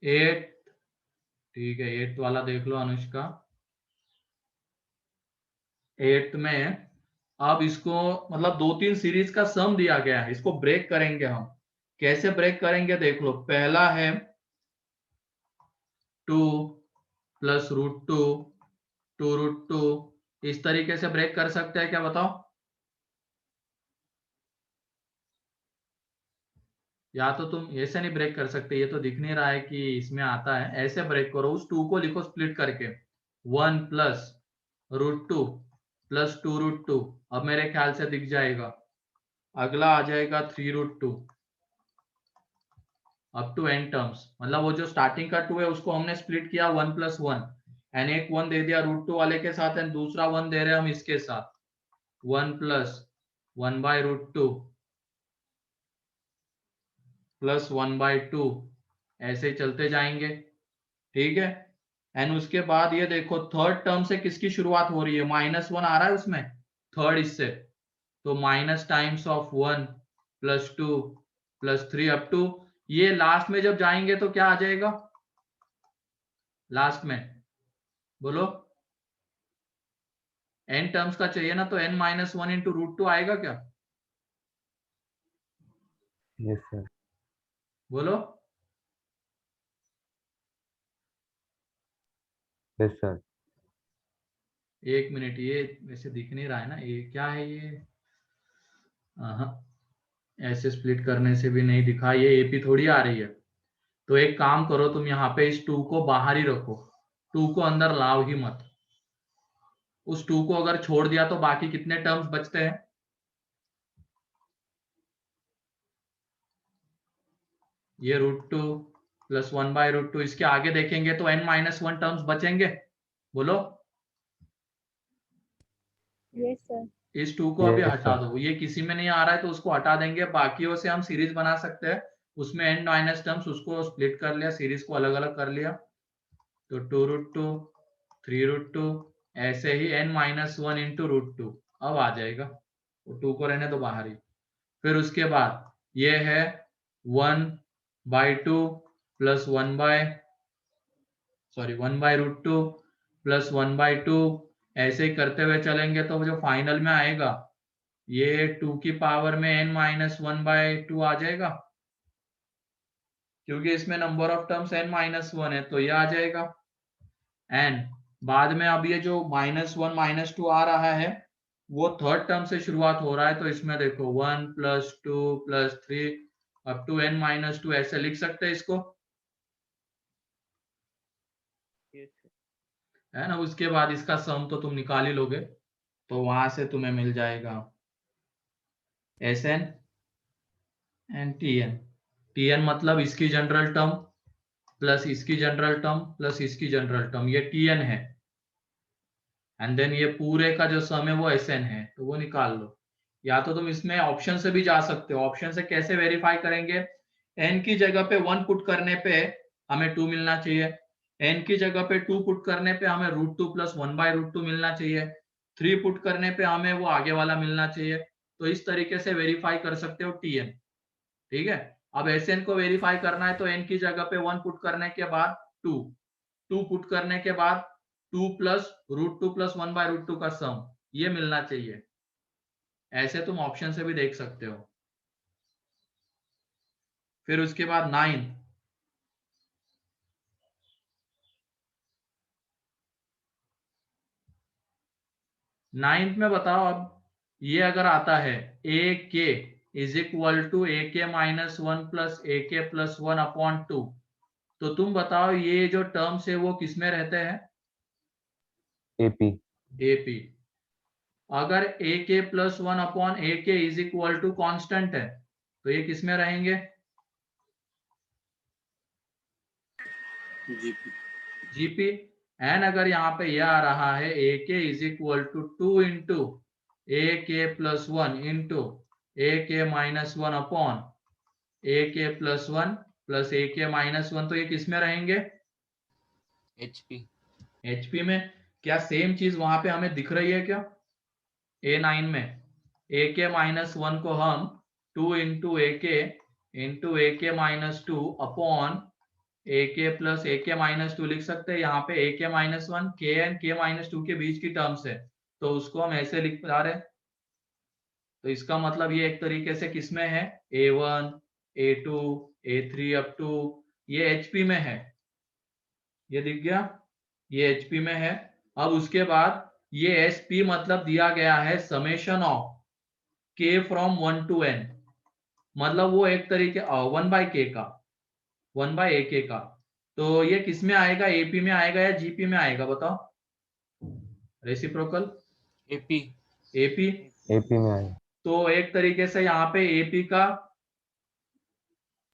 8, ठीक है 8th वाला देख लो अनुष्का। 8th में अब इसको मतलब 2-3 सीरीज का सम दिया गया है, इसको ब्रेक करेंगे हम। कैसे ब्रेक करेंगे देख लो। पहला है 2 + √2, 2√2, इस तरीके से ब्रेक कर सकते हैं क्या, बताओ? या तो तुम ऐसे नहीं ब्रेक कर सकते, ये तो दिख नहीं रहा है कि इसमें आता है। ऐसे ब्रेक करो, उस 2 को लिखो स्प्लिट करके, 1 + √2 + 2√2। अब मेरे ख्याल से दिख जाएगा। अगला आ जाएगा 3√2 अप टू n टर्म्स, मतलब वो जो स्टार्टिंग का 2 है उसको हमने स्प्लिट किया 1 + 1, एंड एक 1 दे दिया √2 वाले के साथ, एंड दूसरा 1 दे रहे हैं हम इसके साथ, 1 + 1/√2 + 1/2, ऐसे ही चलते जाएंगे। ठीक है, एंड उसके बाद ये देखो थर्ड टर्म से किसकी शुरुआत हो रही है, -1 आ रहा है उसमें, थर्ड इससे, तो minus times of 1 + 2 + 3 up to, ये लास्ट में जब जाएंगे तो क्या आ जाएगा लास्ट में, बोलो? n टर्म्स का चाहिए ना, तो n-1 × √2 आएगा क्या, यस सर। बोलो? Yes sir. एक मिनट, ये वैसे दिख नहीं रहा है ना, ये क्या है ये? हाँ, ऐसे स्प्लिट करने से भी नहीं दिखा, ये एपी थोड़ी आ रही है। तो एक काम करो तुम, यहाँ पे इस 2 को बाहर ही रखो, 2 को अंदर लाओ ही मत। उस 2 को अगर छोड़ दिया तो बाकी कितने टर्म्स बचते हैं? ये √2 + 1/√2, इसके आगे देखेंगे तो n-1 टर्म्स बचेंगे, बोलो? Yes sir. इस 2 को अभी यस हटा सर। दो, ये किसी में नहीं आ रहा है तो उसको हटा देंगे। बाकियों से हम सीरीज बना सकते हैं, उसमें n- टर्म्स, उसको स्प्लिट कर लिया, सीरीज को अलग अलग कर लिया, तो 2√2, 3√2, ऐसे ही n-1 × √2 अब आ जाएगा। तो 2 को रहने दो बाहर ही। फिर उसके बाद ये है 1/2 + 1/√2 + 1/2, ऐसे ही करते हुए चलेंगे तो जो फाइनल में आएगा ये 2 की पावर में n-1/2 आ जाएगा, क्योंकि इसमें नंबर ऑफ टर्म्स n-1 है, तो ये आ जाएगा। एंड बाद में अब ये जो -1 -2 आ रहा है वो थर्ड टर्म से शुरुआत हो रहा है, तो इसमें देखो 1 + 2 + 3 अप टू n-2 ऐसे लिख सकते हैं इसको, yes sir. है ना। उसके बाद इसका सम तो तुम निकाल ही लोगे, तो वहां से तुम्हें मिल जाएगा Sn एंड Tn। Tn मतलब इसकी जनरल टर्म प्लस इसकी जनरल टर्म प्लस इसकी जनरल टर्म, ये Tn है। एंड देन ये पूरे का जो सम है वो Sn है, तो वो निकाल लो। या तो तुम इसमें ऑप्शन से भी जा सकते हो। ऑप्शन से कैसे वेरीफाई करेंगे? n की जगह पे 1 पुट करने पे हमें 2 मिलना चाहिए, n की जगह पे 2 पुट करने पे हमें √2 प्लस 1/√2 मिलना चाहिए, 3 पुट करने पे हमें वो आगे वाला मिलना चाहिए। तो इस तरीके से वेरीफाई कर सकते हो Tn। ठीक है। अब Sn को वेरीफाई करना है तो n की जगह पे 1 पुट करने के बाद 2 पुट करने के बाद 2 प्लस √2 प्लस 1/√2 का सम, ये मिलना चाहिए। ऐसे तुम ऑप्शन से भी देख सकते हो। फिर उसके बाद 9th में बताओ। अब ये अगर आता है ए के इज इक्वल टू ए के -1 प्लस ए के प्लस 1/2, तो तुम बताओ ये जो टर्म्स है वो किसमें रहते हैं? AP। एपी। अगर ए के प्लस 1/ए के इज इक्वल टू कॉन्स्टेंट है तो ये किसमें रहेंगे? GP. जीपी। एंड अगर यहाँ पे यह आ रहा है ए के इज इक्वल टू 2 इंटू ए के प्लस 1 इंटू ए के -1 अपॉन ए के प्लस 1 प्लस ए के -1, तो ये किसमें रहेंगे? HP. एचपी में। क्या सेम चीज वहां पे हमें दिख रही है क्या? A9 में ए के -1 को हम 2 इंटू ए के -2 अपॉन ए के प्लस ए के -2 लिख सकते हैं। यहाँ पे ए के -1 के एंड के -2 के बीच की टर्म्स है, तो उसको हम ऐसे लिख पा रहे हैं। तो इसका मतलब ये एक तरीके से किसमें है? A1 A2 A3 up to ये एचपी में है। ये दिख गया, ये एचपी में है। अब उसके बाद ये एसपी मतलब दिया गया है समेशन ऑफ के फ्रॉम 1 टू n, मतलब वो एक तरीके 1/k का 1/ak का। तो ये किस में आएगा? एपी में आएगा या जीपी में आएगा बताओ? Reciprocal AP. एपी। AP में आएगा। तो एक तरीके से यहाँ पे एपी का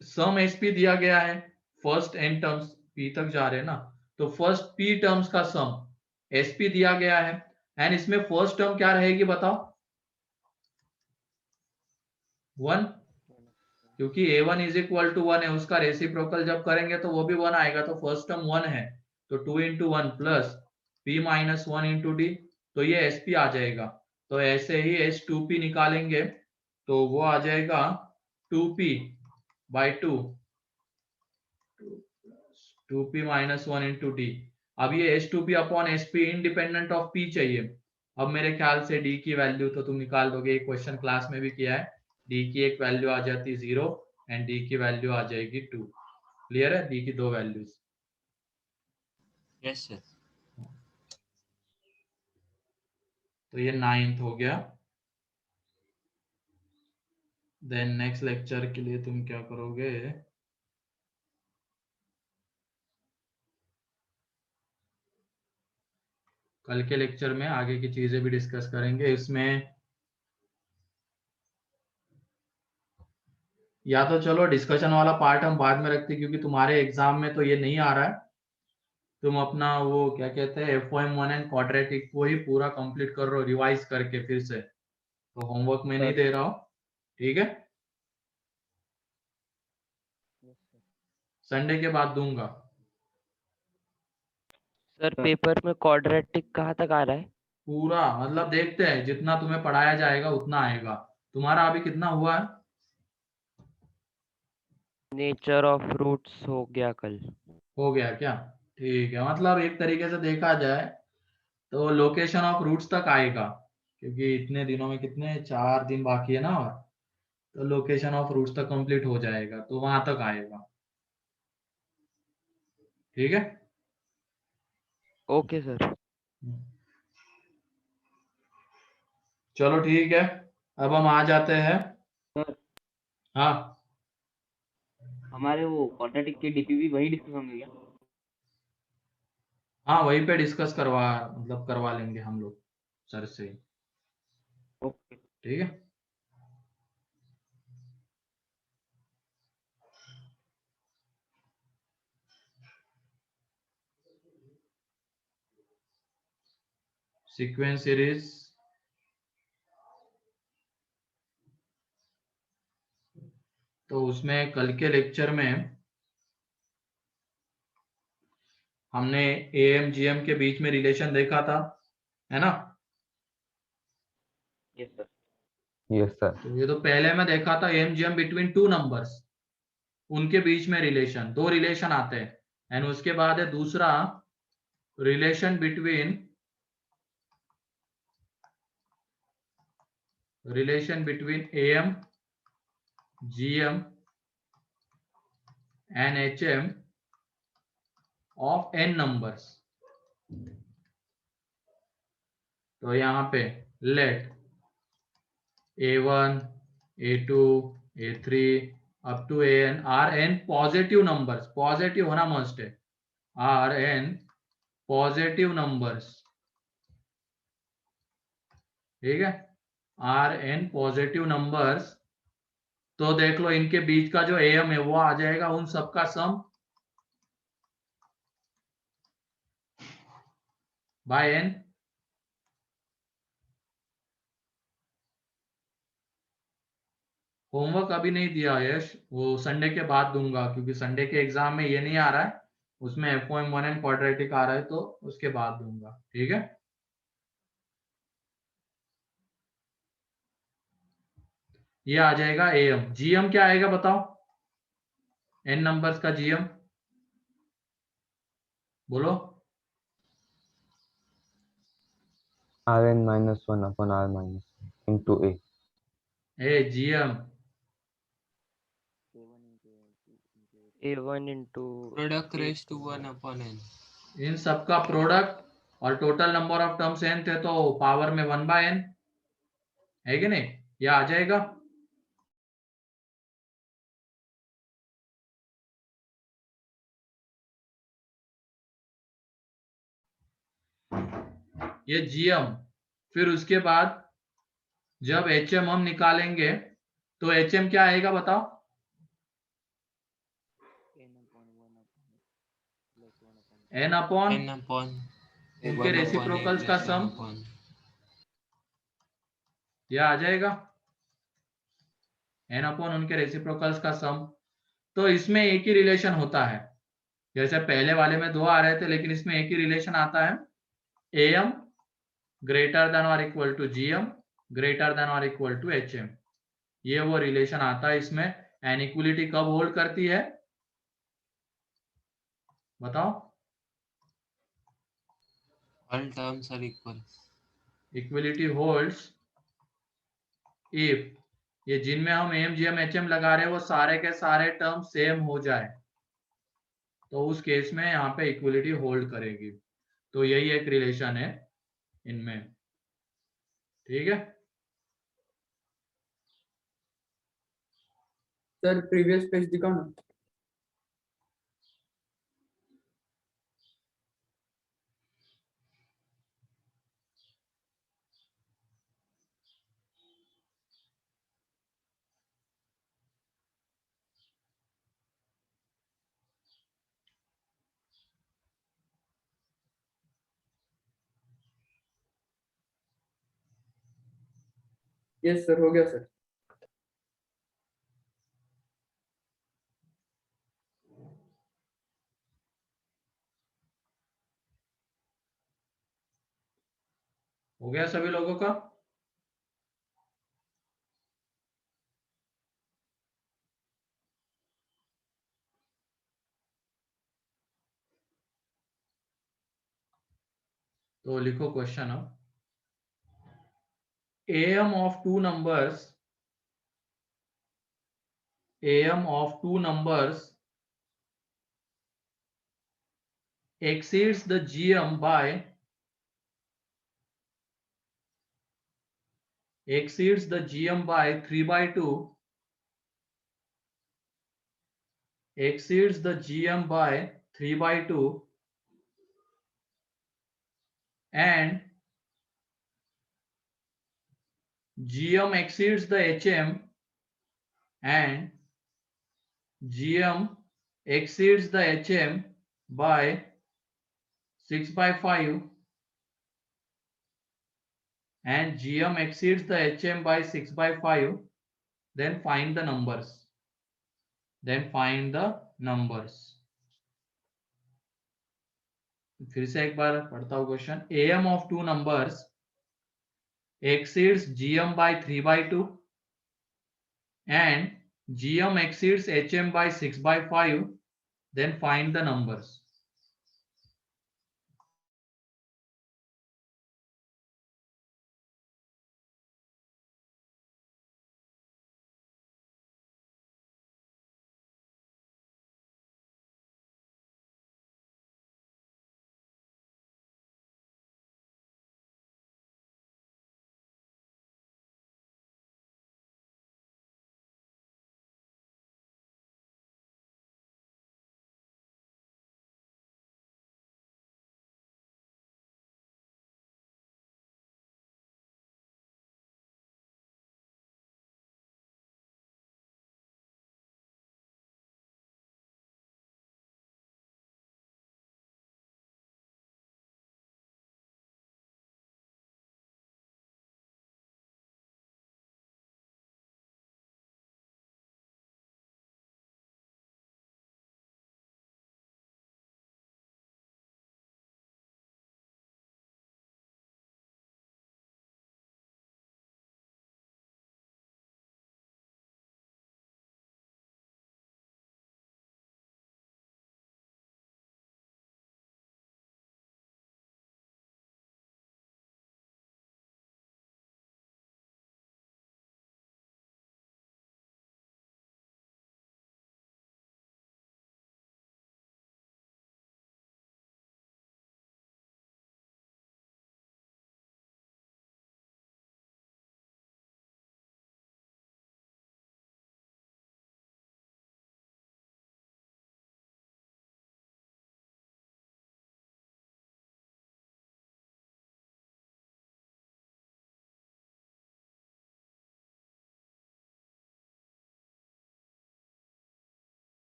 सम एसपी दिया गया है। फर्स्ट एन टर्म्स पी तक जा रहे हैं ना, तो फर्स्ट पी टर्म्स का सम एसपी दिया गया है। एंड इसमें फर्स्ट टर्म क्या रहेगी बताओ? 1, क्योंकि a1 इज इक्वल टू 1 है, उसका रेसिप्रोकल जब करेंगे तो वो भी 1 आएगा, तो फर्स्ट टर्म 1 है, तो 2 into 1 plus p -1 into D, तो ये sp आ जाएगा। तो ऐसे ही h2p निकालेंगे तो वो आ जाएगा 2p by 2 2p -1 into D. अब ये h2p upon sp independent of p चाहिए। अब मेरे ख्याल से d की वैल्यू तो तुम निकाल दोगे, एक क्वेश्चन क्लास में भी किया है। d की एक वैल्यू आ जाती है 0 एंड d की वैल्यू आ जाएगी 2। क्लियर है? d की 2 वैल्यूज। Yes sir. तो ये 9th हो गया। देन नेक्स्ट लेक्चर के लिए तुम क्या करोगे? कल के लेक्चर में आगे की चीजें भी डिस्कस करेंगे। इसमें या तो चलो डिस्कशन वाला पार्ट हम बाद में रखते हैं, क्योंकि तुम्हारे एग्जाम में तो ये नहीं आ रहा है। तुम अपना वो क्या कहते हैं FOM1 एंड क्वाड्रेटिक को ही पूरा कंप्लीट कर रहे हो रिवाइज करके फिर से, तो होमवर्क में नहीं दे रहा हूँ। ठीक है, Yes sir. संडे के बाद दूंगा। सर पेपर में क्वाड्रेटिक कहाँ तक आ रहा है? पूरा मतलब देखते हैं, जितना तुम्हें पढ़ाया जाएगा उतना आएगा। तुम्हारा अभी कितना हुआ है? नेचर ऑफ रूट्स हो गया कल। हो गया क्या? ठीक है, मतलब एक तरीके से देखा जाए तो लोकेशन ऑफ रूट्स तक आएगा, क्योंकि इतने दिनों में कितने 4 दिन बाकी है ना, और तो लोकेशन ऑफ रूट्स तक कंप्लीट हो जाएगा, तो वहां तक आएगा। ठीक है। Okay sir. चलो ठीक है, अब हम आ जाते हैं। सर हाँ हमारे वो क्वाड्रेटिक के डीपीवी वही डिस्कस होंगे क्या? हाँ वहीं पे डिस्कस करवा लेंगे हम लोग सर से, ओके। ठीक है। सीक्वेंस सीरीज तो उसमें कल के लेक्चर में हमने एएम जीएम के बीच में रिलेशन देखा था, है ना। Yes sir. Yes sir. तो ये तो पहले में देखा था am GM between two numbers, उनके बीच में रिलेशन, दो रिलेशन आते हैं। एंड उसके बाद है दूसरा relation between AM GM and HM of n numbers. तो यहाँ पे let A1, A2, A3 up to AN are n positive numbers, positive होना मस्ट है, आर एन पॉजिटिव नंबर्स, ठीक है, आर एन पॉजिटिव नंबर्स। तो देख लो इनके बीच का जो एम है वो आ जाएगा उन सबका सम बाय एन। होमवर्क अभी नहीं दिया यश, वो संडे के बाद दूंगा, क्योंकि संडे के एग्जाम में ये नहीं आ रहा है, उसमें FOM1 एंड क्वाड्रेटिक आ रहा है, तो उसके बाद दूंगा, ठीक है। ये आ जाएगा एम। जीएम क्या आएगा बताओ, एन नंबर्स का जीएम बोलो। Rn minus 1 upon R minus 1 into A. A GM A1 into product raise to 1 upon n। इन सबका प्रोडक्ट और total number of terms n थे, तो पावर में 1/n है कि नहीं, ये आ जाएगा। ये जीएम। फिर उसके बाद जब एचएम हम निकालेंगे तो एचएम क्या आएगा बताओ, एन अपॉन n अपॉन उनके रेसिप्रोकल्स का सम, यह आ जाएगा एन अपॉन उनके रेसिप्रोकल्स का सम। तो इसमें एक ही रिलेशन होता है, जैसे पहले वाले में दो आ रहे थे, लेकिन इसमें एक ही रिलेशन आता है, एम ग्रेटर देन और equal to GM greater than और इक्वल टू एचएम। ये वो रिलेशन आता है इसमें। इनइक्वलिटी कब होल्ड करती है बताओ, all terms are equal. Equality holds if ये जिनमें हम एम जीएम एचएम लगा रहे हैं वो सारे के सारे टर्म सेम हो जाए, तो उस केस में यहाँ पे इक्वलिटी होल्ड करेगी। तो यही एक रिलेशन है इनमें, ठीक है। सर प्रीवियस पेज दिखाओ ना। यस सर, हो गया सर। हो गया सभी लोगों का। तो लिखो क्वेश्चन अब, AM of two numbers exceeds the GM by 3/2 exceeds the GM by 3 by 2 and GM exceeds the HM and GM exceeds the HM by 6 by 5 and GM exceeds the HM by 6 by 5, then find the numbers. Then find the numbers. फिर से एक बार पढ़ता हूँ question. AM of two numbers exceeds GM by 3 by 2 and GM exceeds HM by 6 by 5, then find the numbers.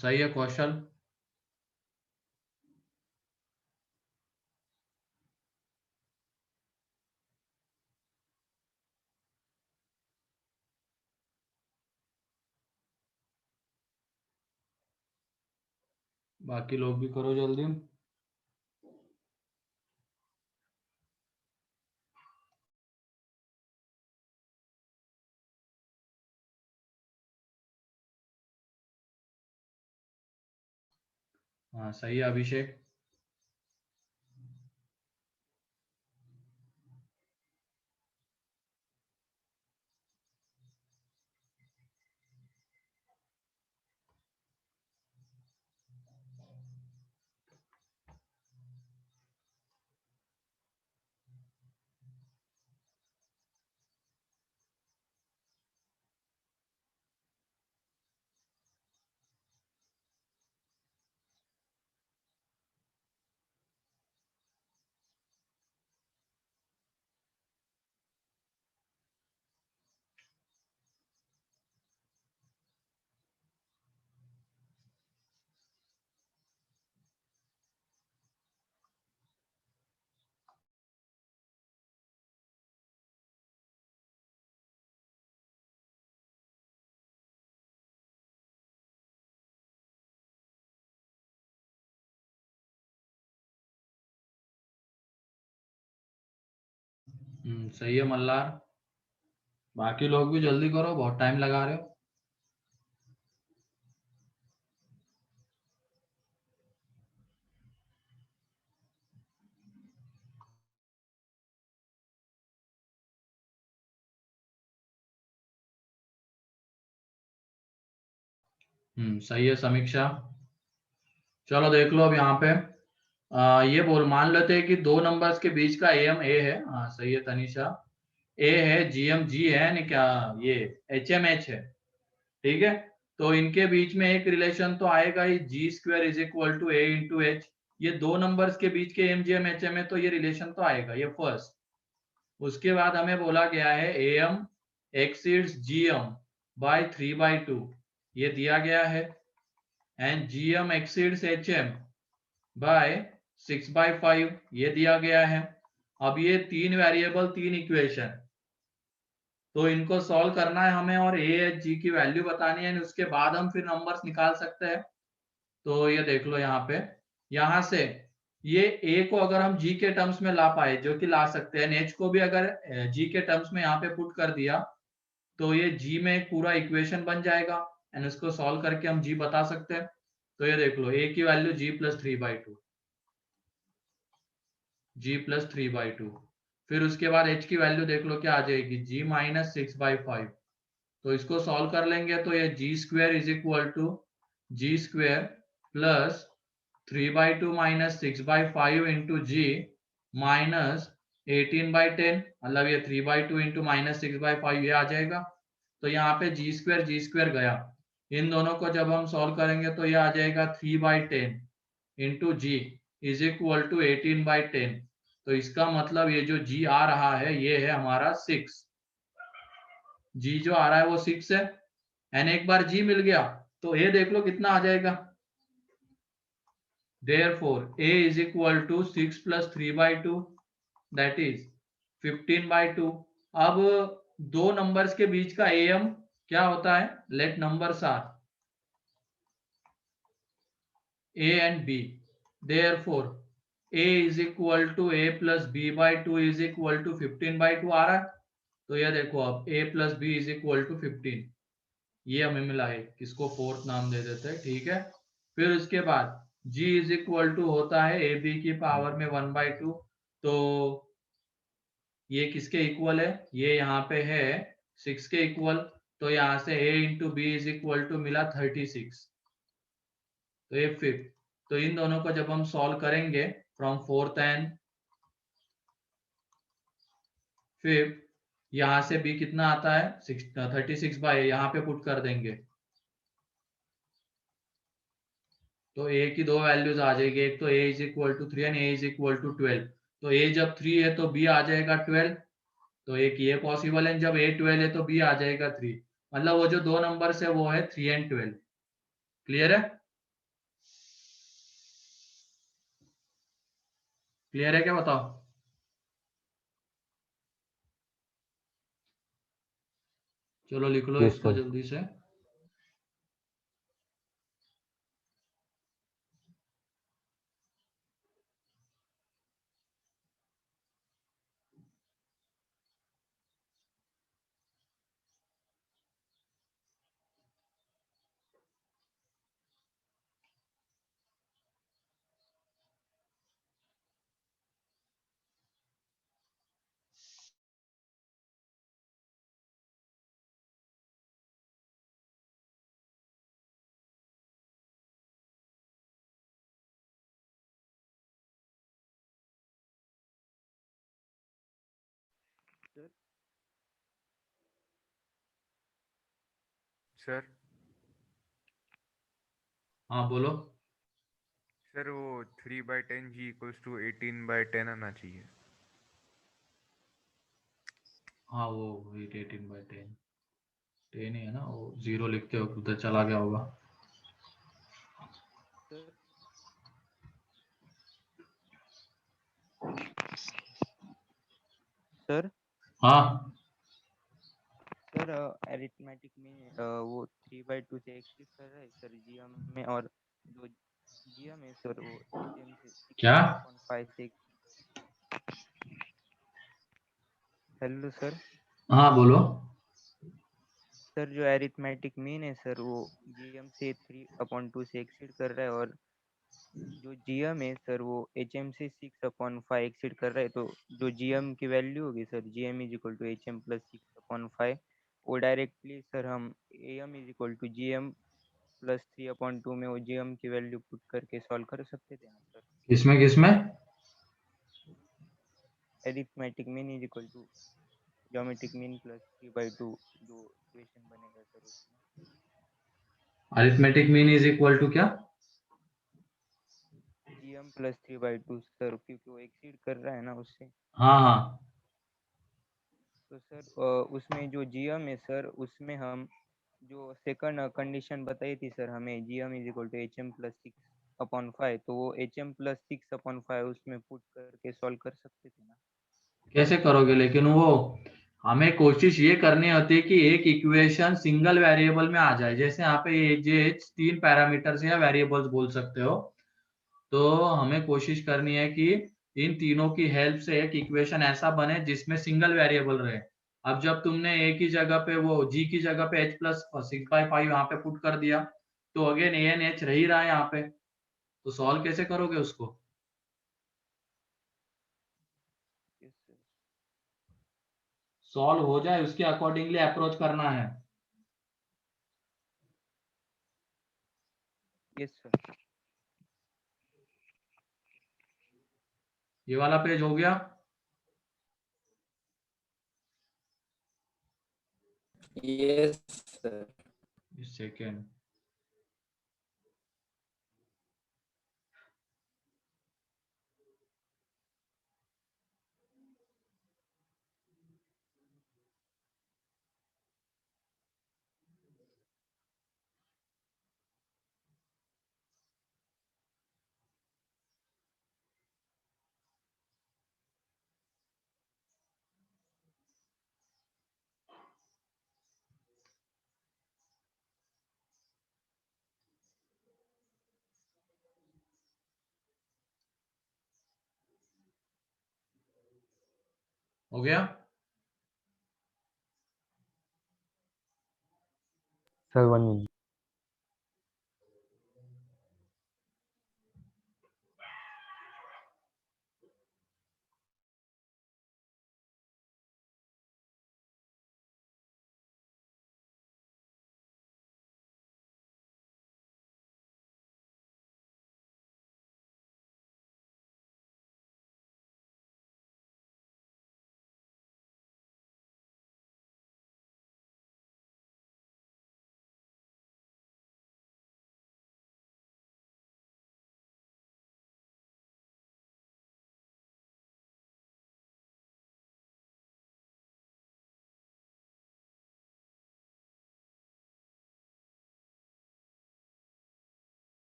सही है कौशल. बाकी लोग भी करो जल्दी. हाँ सही है अभिषेक. सही है मल्हार। बाकी लोग भी जल्दी करो, बहुत टाइम लगा रहे हो। सही है समीक्षा। चलो देख लो अब यहाँ पे ये बोल मान लेते हैं कि दो नंबर्स के बीच का एम ए है। हाँ सही है तनिषा। ए है जीएम जी है नहीं क्या, ये एच एम एच है। ठीक है, तो इनके बीच में एक रिलेशन तो आएगा ही, G square is equal to a into H. ये दो नंबर्स के बीच के M G M H M है, तो ये रिलेशन तो आएगा, ये फर्स्ट। उसके बाद हमें बोला गया है A M exceeds G M by 3/2, ये दिया गया है। And G M exceeds H M by 6/5, ये दिया गया है। अब ये तीन वेरिएबल, तीन इक्वेशन, तो इनको सॉल्व करना है हमें और ए एच जी की वैल्यू बतानी है, उसके बाद हम फिर नंबर्स निकाल सकते हैं। तो ये देख लो यहाँ पे, यहाँ से ये ए को अगर हम जी के टर्म्स में ला पाए, जो कि ला सकते हैं, एच को भी अगर जी के टर्म्स में यहाँ पे पुट कर दिया, तो ये जी में एक पूरा इक्वेशन बन जाएगा एंड उसको सॉल्व करके हम जी बता सकते हैं। तो ये देख लो, ए की वैल्यू जी प्लस 3/2, जी प्लस 3/2। फिर उसके बाद एच की वैल्यू देख लो क्या आ जाएगी, जी माइनस 6/5। तो इसको सॉल्व कर लेंगे तो ये G square is equal to G square plus 3/2 minus 6/5 into G minus 18/10, मतलब ये 3/2 इंटू माइनस 6/5 ये आ जाएगा। तो यहाँ पे जी स्क्वेयर गया, इन दोनों को जब हम सॉल्व करेंगे तो ये आ जाएगा 3/10 into G is equal to 18/10। तो इसका मतलब ये जो जी आ रहा है ये है हमारा 6, जी जो आ रहा है वो 6 है। एंड एक बार जी मिल गया तो ए देख लो कितना आ जाएगा, therefore a is equal to 6 plus 3/2, that is 15/2। अब दो नंबर्स के बीच का am क्या होता है, let numbers are a and b, therefore a is equal to a plus b by 2 is equal to 15/2 आ रहा है। तो ये देखो अब a plus b is equal to 15, ये हमें मिला है, किसको फोर्थ नाम दे देते हैं, ठीक है। फिर उसके बाद g इज इक्वल टू होता है ए बी की पावर में 1/2, तो ये किसके इक्वल है, ये यहाँ पे है 6 के इक्वल। तो यहाँ से a into B is equal to मिला 36, तो ये फिफ्थ। तो इन दोनों को जब हम सॉल्व करेंगे फ्रॉम फोर्थ एंड फिफ्थ, यहाँ से b कितना आता है 36/, यहाँ पे पुट कर देंगे तो a की दो वैल्यूज आ जाएगी, एक तो a is equal to 3 and a is equal to 12। तो a जब 3 है तो b आ जाएगा 12, तो एक ये पॉसिबल है, जब a 12 है तो b आ जाएगा 3। मतलब वो जो दो नंबर्स है वो है 3 एंड 12। क्लियर है, क्लियर है क्या बताओ। चलो लिख लो Yes, इसको sir. जल्दी से। सर हाँ बोलो। सर वो 3/10 जी इक्वल्स टू 18/10 आना चाहिए। हाँ वो 18/10 10 ही है ना, वो जीरो लिखते हो उधर चला गया होगा। सर हाँ सर अरिथमेटिक में वो 3/2 से एक्सिस कर रहा है सर जीएम में, और जो जीएम है सर वो एचएम से क्या 6.5 से हेलो सर। हाँ बोलो। सर जो एरिथमेटिक मीन है सर वो जीएम से 3/2 से एक्सीड कर रहा है, और जो जीएम है सर वो एचएम से 6/5 एक्सीड कर रहा है। तो जो जीएम की वैल्यू होगी sir, GM is equal to HM plus 6/5, वो डायरेक्टली सर हम AM is equal to GM plus 3/2 में वो जीएम की वैल्यू पुट करके सॉल्व कर सकते थे ना सर। किसमें किसमें? Arithmetic mean is equal to geometric mean plus 3/2 जो इक्वेशन बनेगा सर उसमें। Arithmetic mean is equal to क्या? जीएम प्लस 3/2 सर, क्योंकि वो एक्सीड कर रहा है ना उससे। हाँ हाँ तो सर उसमें जो जीएम है सर, उसमें हम जो सेकंड कंडीशन बताई थी सर हमें, GM is equal to HM plus 6/5, तो वो एचएम प्लस 6/5 उसमें पुट करके सॉल्व कर सकते थे ना। कैसे करोगे? लेकिन वो हमें कोशिश ये करनी होती है कि एक इक्वेशन सिंगल वेरिएबल में आ जाए। जैसे यहाँ पे ये 3 पैरामीटर्स या वेरिएबल्स बोल सकते हो, तो हमें कोशिश करनी है कि इन तीनों की हेल्प से एक इक्वेशन ऐसा बने जिसमें सिंगल वेरिएबल रहे। अब जब तुमने एक ही जगह पे वो g की जगह पे h प्लस 6/5 यहाँ पे पुट कर दिया, तो अगेन a n h रह ही रहा है यहाँ पे, तो सॉल्व कैसे करोगे उसको? Yes sir. सॉल्व हो जाए उसके अकॉर्डिंगली अप्रोच करना है। Yes sir. ये वाला पेज हो गया? Yes, sir. सेकेंड। हो गया? Sir 1 minute.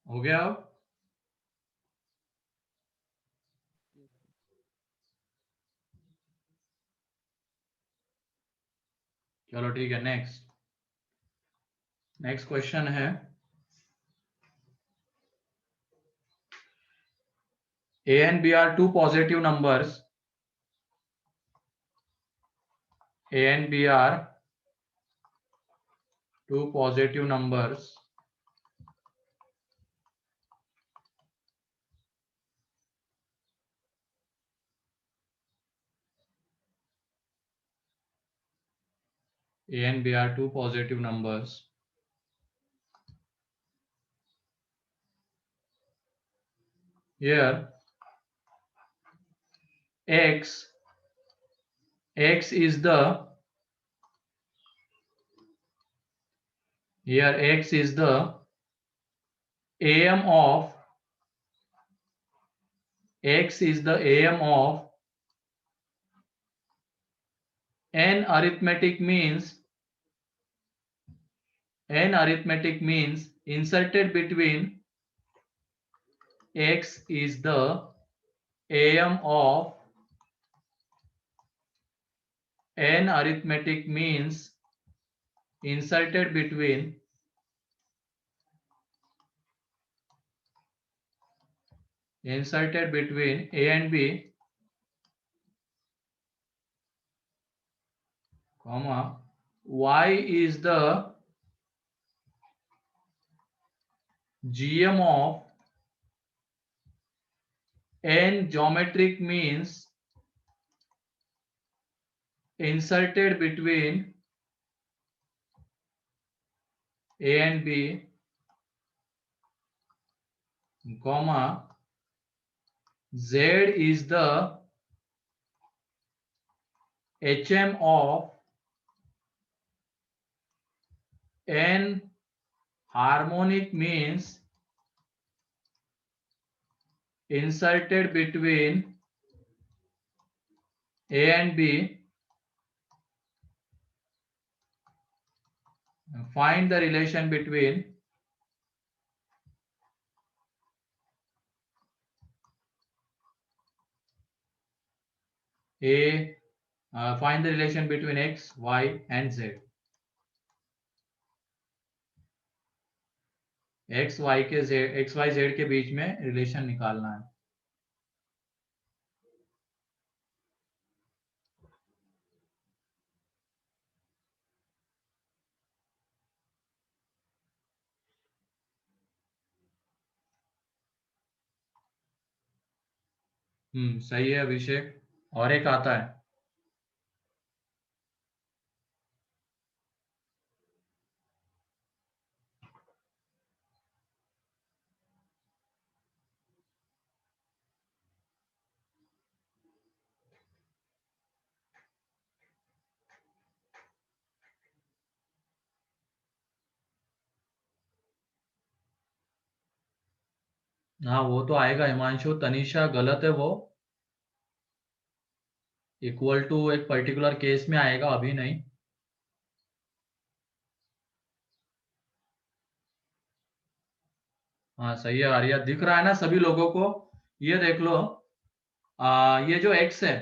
हो गया अब? चलो ठीक है, नेक्स्ट क्वेश्चन है a and b are two positive numbers. A and b are two positive numbers. A and b are two positive numbers. Here x is the AM of n arithmetic means inserted between x is the AM of n arithmetic means inserted between A and B, comma, y is the GM of n geometric means inserted between A and B, comma, Z is the HM of n harmonic means inserted between A and B. Find the relation between find the relation between x, y and z. x y z के बीच में relation निकालना है. सही है अभिषेक. और एक आता है. हाँ वो तो आएगा हिमांशु. तनिषा गलत है वो. इक्वल टू एक पर्टिकुलर केस में आएगा, अभी नहीं. हाँ सही है आर्या. दिख रहा है ना सभी लोगों को. ये देख लो. ये जो x है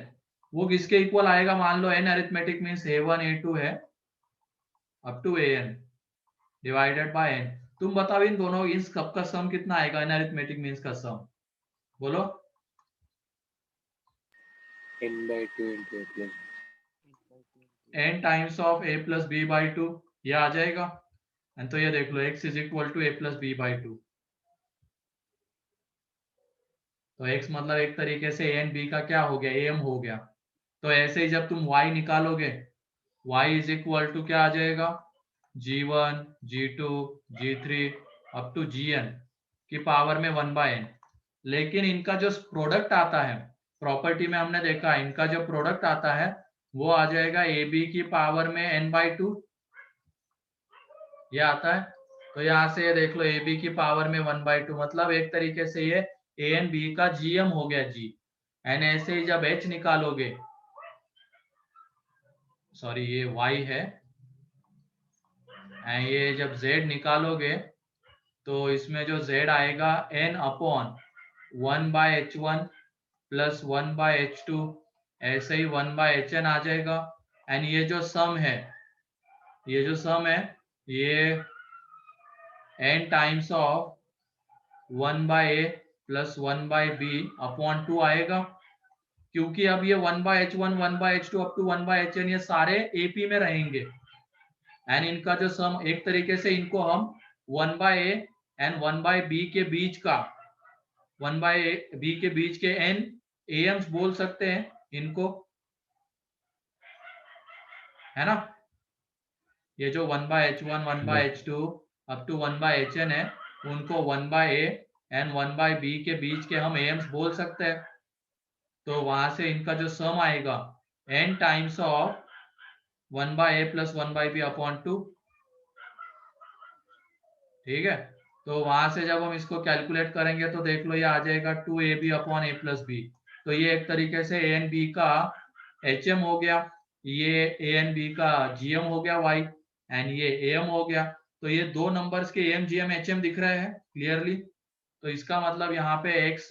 वो किसके इक्वल आएगा. मान लो n arithmetic means a1 a2 है up to an divided by n. तुम बताओ इन दोनों इन सब का सम कितना आएगा. n अरिथमेटिक मीन्स का सम बोलो. n by 2 into a plus n times of a plus b by 2 ये आ जाएगा. तो ये देख लो x is equal to a plus b by 2. तो x मतलब एक तरीके से a एंड b का क्या हो गया, am हो गया. तो ऐसे ही जब तुम y निकालोगे y इज इक्वल टू क्या आ जाएगा, g1 g2 g3 up to gn की पावर में 1/n. लेकिन इनका जो प्रोडक्ट आता है प्रॉपर्टी में हमने देखा इनका जो प्रोडक्ट आता है वो आ जाएगा ab की पावर में n/2 ये आता है. तो यहाँ से ये देख लो ab की पावर में 1/2 मतलब एक तरीके से ये a एंड b का gm हो गया g. एंड ऐसे ही जब h निकालोगे, सॉरी ये y है, एंड ये जब z निकालोगे तो इसमें जो z आएगा n upon 1/h1 plus 1/h2 ऐसे ही 1/hn आ जाएगा. एंड ये जो सम है ये n times of 1/a plus 1/b upon 2 आएगा. क्योंकि अब ये 1/h1 1/h2 up to 1/hn ये सारे AP में रहेंगे. एंड इनका जो सम एक तरीके से इनको हम 1/a एंड 1/b के बीच का 1/b के बीच के n AMs बोल सकते हैं इनको, है ना. ये जो 1/h1 1/h2 up to 1/hn है उनको 1/a एंड 1/b के बीच के हम AMs बोल सकते हैं. तो वहां से इनका जो सम आएगा n times of 1/a plus 1/b upon 2. ठीक है. तो वहां से जब हम इसको कैलकुलेट करेंगे तो देख लो ये आ जाएगा 2ab upon a plus b. तो ये एक तरीके से a एंड b का hm हो गया, ये a एंड b का gm हो गया y, एंड ये am हो गया. तो ये दो नंबर्स के am gm hm दिख रहे हैं क्लियरली. तो इसका मतलब यहाँ पे x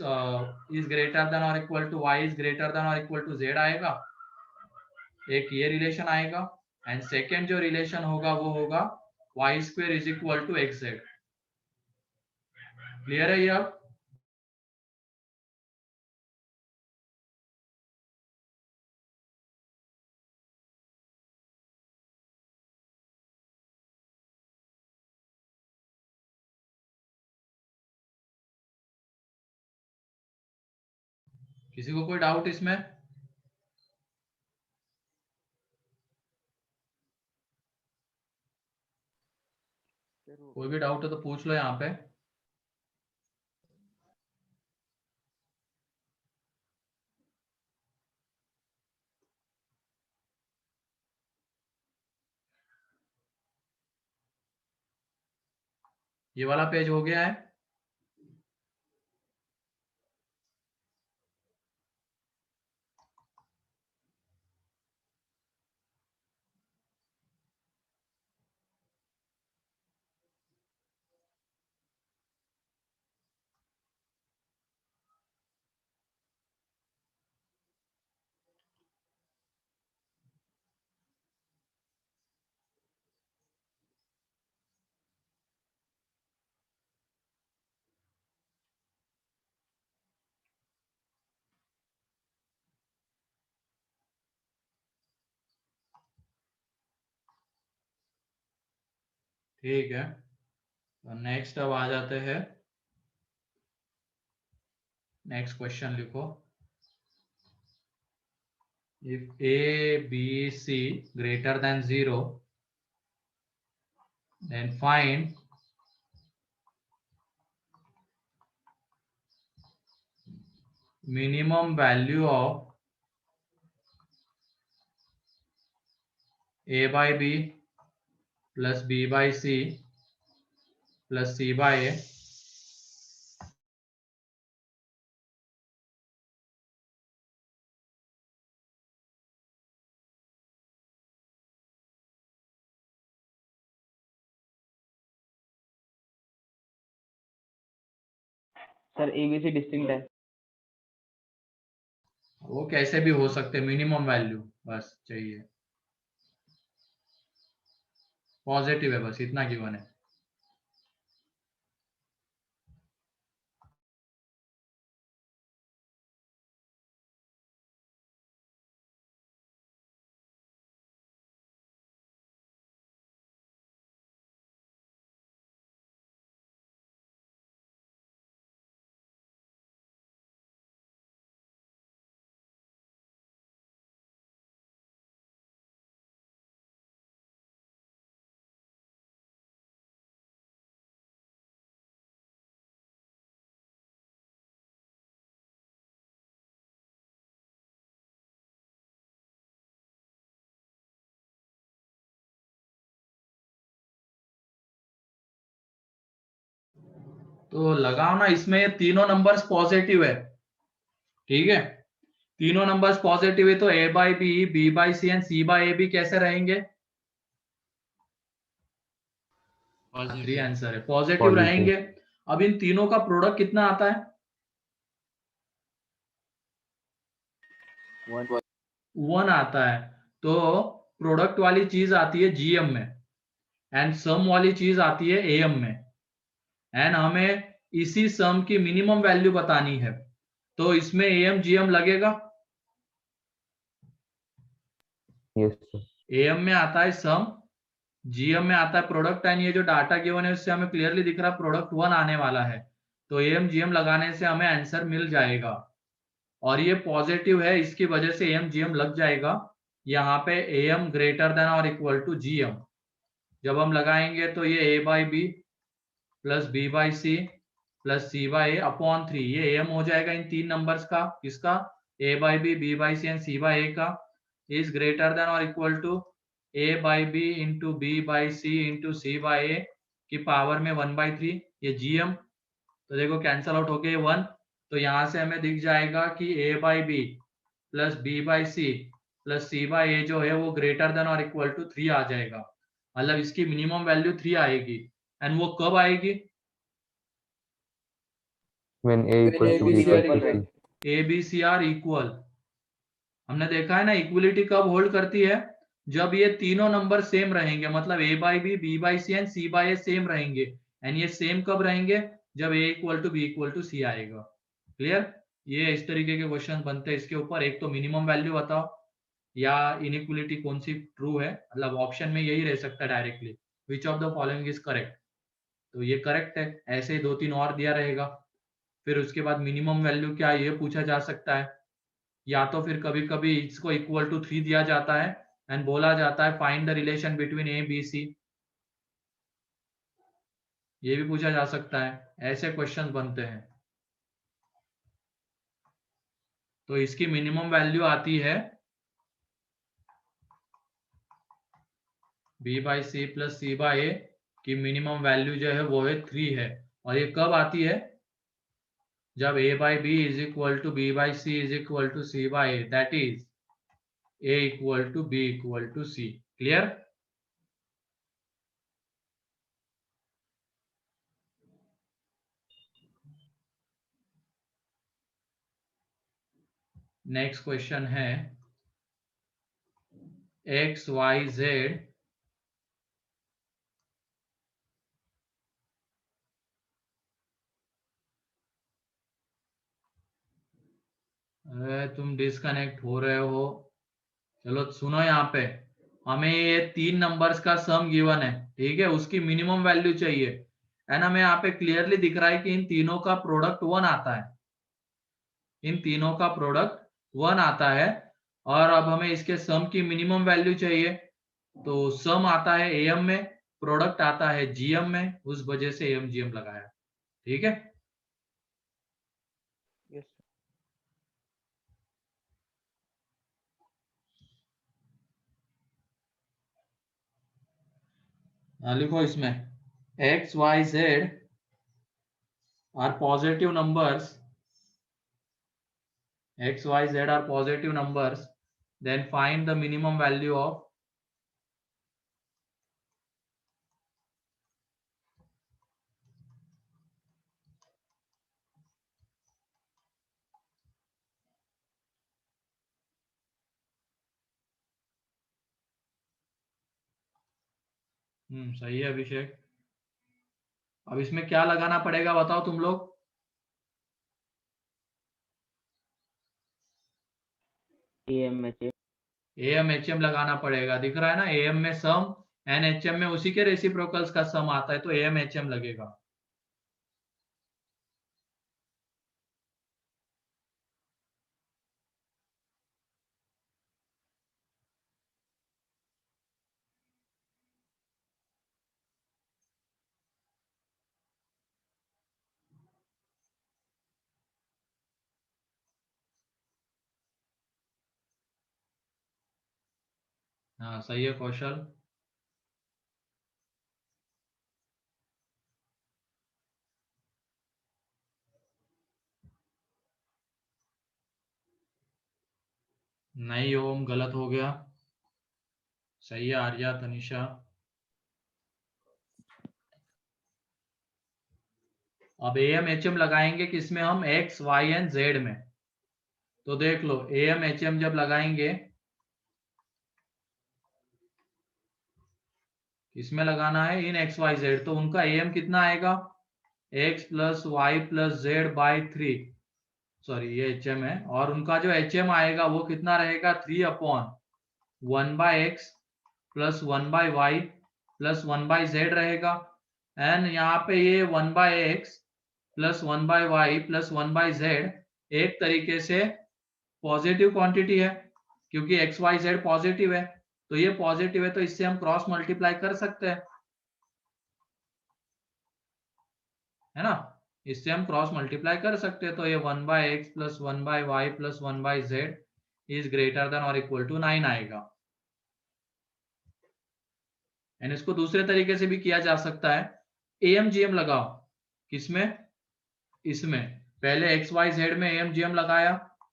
इज ग्रेटर देन और equal to y is greater than और इक्वल टू z आएगा. एक ये रिलेशन आएगा एंड सेकेंड जो रिलेशन होगा वो होगा Y square is equal to X Z. Clear है ये अब? किसी को कोई डाउट इसमें? सर वो कोई भी डाउट है तो पूछ लो यहाँ पे। ये वाला पेज हो गया है। ठीक है, तो नेक्स्ट अब आ जाते हैं। नेक्स्ट क्वेश्चन लिखो। If A B C greater than 0 then find minimum value of a by b plus b by c plus c by a sir ABC distinct है। वो कैसे भी हो सकते, मिनिमम वैल्यू बस चाहिए, पॉजिटिव है, बस इतना गिवन है। तो लगाओ ना, इसमें ये तीनों नंबर्स पॉजिटिव है, ठीक है, तीनों नंबर्स पॉजिटिव है, तो a by b by c and c by a भी कैसे रहेंगे? थ्री आंसर है, पॉजिटिव Positive. रहेंगे। अब इन तीनों का प्रोडक्ट कितना आता है? 1 आता है। तो प्रोडक्ट वाली चीज आती है जीएम में एंड सम वाली चीज आती है एएम में, एंड हमें इसी सम की मिनिमम वैल्यू बतानी है, तो इसमें एएम जीएम लगेगा। Yes, sir. एएम में आता है सम, जीएम में आता है प्रोडक्ट, एंड ये जो डाटा गिवन है उससे हमें क्लियरली दिख रहा है प्रोडक्ट 1 आने वाला है, तो एएम जीएम लगाने से हमें आंसर मिल जाएगा। और ये पॉजिटिव है, इसकी वजह से एएम जीएम लग जाएगा। यहाँ पे एएम ग्रेटर देन और इक्वल टू जीएम जब हम लगाएंगे तो ये a by b plus b by c plus c by a upon 3, ये एम हो जाएगा इन तीन नंबर्स का, किसका? A by b by c and c by a का, इज ग्रेटर देन और equal to a by b into b by c into c by a की power में 1/3, ये जीएम। तो देखो कैंसल आउट हो गए 1, तो यहाँ से हमें दिख जाएगा कि a by b plus b by c plus c by a जो है वो ग्रेटर देन और इक्वल टू 3 आ जाएगा, मतलब इसकी मिनिमम वैल्यू 3 आएगी। एंड वो कब आएगी? When A When equals to B ABC are equals to equal. C. A B C are equal, हमने देखा है ना इक्वलिटी कब होल्ड करती है, जब ये तीनों नंबर सेम रहेंगे, मतलब a by b, b by c and c by a same रहेंगे। एंड ये सेम कब रहेंगे, जब a equal to B equal to c आएगा। क्लियर? ये इस तरीके के क्वेश्चन बनते हैं इसके ऊपर। एक तो मिनिमम वैल्यू बताओ या इनइक्वलिटी कौन सी ट्रू है, मतलब ऑप्शन में यही रह सकता है directly, which of the following is correct, तो ये करेक्ट है। ऐसे ही दो तीन और दिया रहेगा। फिर उसके बाद मिनिमम वैल्यू क्या है ये पूछा जा सकता है, या तो फिर कभी कभी इसको इक्वल टू 3 दिया जाता है एंड बोला जाता है find the relation between A B C, ये भी पूछा जा सकता है। ऐसे क्वेश्चन बनते हैं। तो इसकी मिनिमम वैल्यू आती है b by c plus c by a की मिनिमम वैल्यू जो है वो है 3 है। और ये कब आती है, जब a by B is equal to B by C is equal to C by A, that is a equal to B equal to C. Clear? Next question है एक्स वाई जेड अरे तुम डिस्कनेक्ट हो रहे हो। चलो सुनो, यहाँ पे हमें ये 3 नंबर्स का सम गिवन है, ठीक है, उसकी मिनिमम वैल्यू चाहिए। एंड हमें यहाँ पे क्लियरली दिख रहा है कि इन तीनों का प्रोडक्ट 1 आता है, इन तीनों का प्रोडक्ट 1 आता है। और अब हमें इसके सम की मिनिमम वैल्यू चाहिए, तो सम आता है एम में, प्रोडक्ट आता है जीएम में, उस वजह से एम जीएम लगाया। ठीक है? यस लिखो इसमें x Y Z are positive numbers, x y z are positive numbers, then find the minimum value of सही है अभिषेक। अब इसमें क्या लगाना पड़ेगा बताओ तुम लोग? एम एच एम लगाना पड़ेगा, दिख रहा है ना, एम में सम एन एच एम में उसी के रेसिप्रोकल्स का सम आता है, तो एम एच एम लगेगा। हाँ सही है कौशल। नहीं ओम, गलत हो गया। सही है आर्या तनिषा। अब एम एच एम लगाएंगे किसमें हम, एक्स वाई एंड जेड में। तो देख लो एम एच एम जब लगाएंगे, इसमें लगाना है इन एक्स वाई जेड, तो उनका एम कितना आएगा, X plus Y plus Z by 3, sorry ये एच एम है, और उनका जो एच एम आएगा वो कितना रहेगा, 3 upon 1 by x plus 1 by Y plus 1 by Z रहेगा। एंड यहाँ पे ये 1 by x plus 1 by Y plus 1 by Z एक तरीके से पॉजिटिव क्वांटिटी है, क्योंकि एक्स वाई जेड पॉजिटिव है, तो ये पॉजिटिव है, तो इससे हम क्रॉस मल्टीप्लाई कर सकते हैं, है ना, इससे हम क्रॉस मल्टीप्लाई कर सकते हैं। तो ये 1 by x plus 1 by Y plus 1 by z is greater than और इक्वल टू 9 आएगा। एंड इसको दूसरे तरीके से भी किया जा सकता है, एएमजीएम लगाओ किसमें, इसमें पहले एक्स वाई जेड में एएमजीएम लगाया,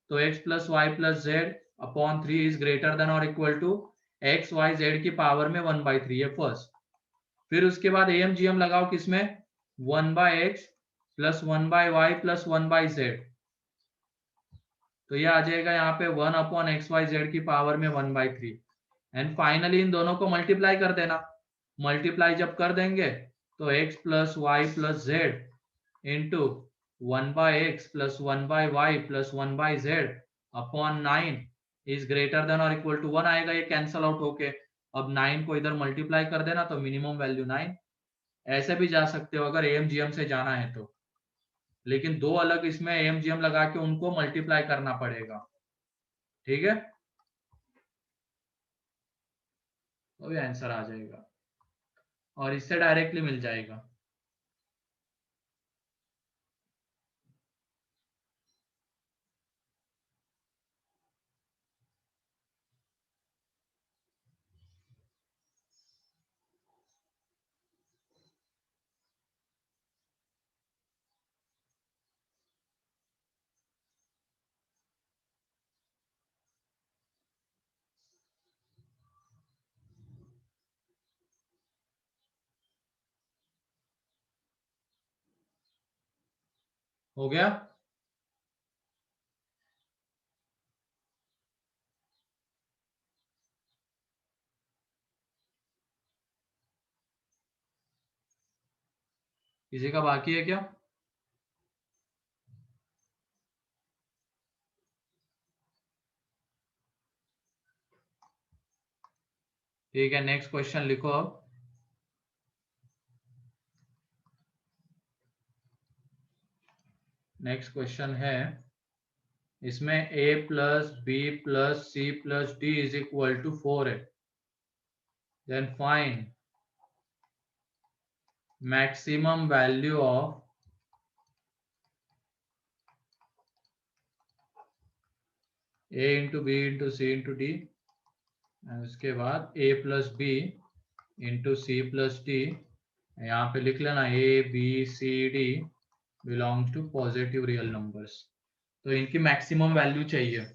तो x plus Y plus z upon 3 is greater than और equal to x Y z की पावर में 1 बाई 3 है फर्स्ट। फिर उसके बाद एएमजीएम लगाओ किसमें, 1 by x plus 1 by Y plus 1 by z, तो ये आ जाएगा यहाँ पे 1/xyz की पावर में 1/3 एंड फाइनली इन दोनों को मल्टीप्लाई कर देना। मल्टीप्लाई जब कर देंगे तो x plus Y plus z into 1/x plus 1/y plus 1/z upon 9 is greater than और इक्वल टू 1 आएगा। ये कैंसल आउट होके अब 9 को इधर मल्टीप्लाई कर देना तो मिनिमम वैल्यू 9। ऐसे भी जा सकते हो अगर AMGM से जाना है तो, लेकिन दो अलग इसमें AMGM लगा के उनको मल्टीप्लाई करना पड़ेगा। ठीक है, तो भी आंसर आ जाएगा और इससे डायरेक्टली मिल जाएगा। हो गया? किसी का बाकी है क्या? ठीक है, नेक्स्ट क्वेश्चन लिखो अब। नेक्स्ट क्वेश्चन है, इसमें a plus b plus c plus D is equal to 4 है। Then find maximum value of a into b into c into d, उसके बाद a plus b into c plus d. यहाँ पे लिख लेना a b c d belongs to positive real numbers. तो इनकी maximum value चाहिए।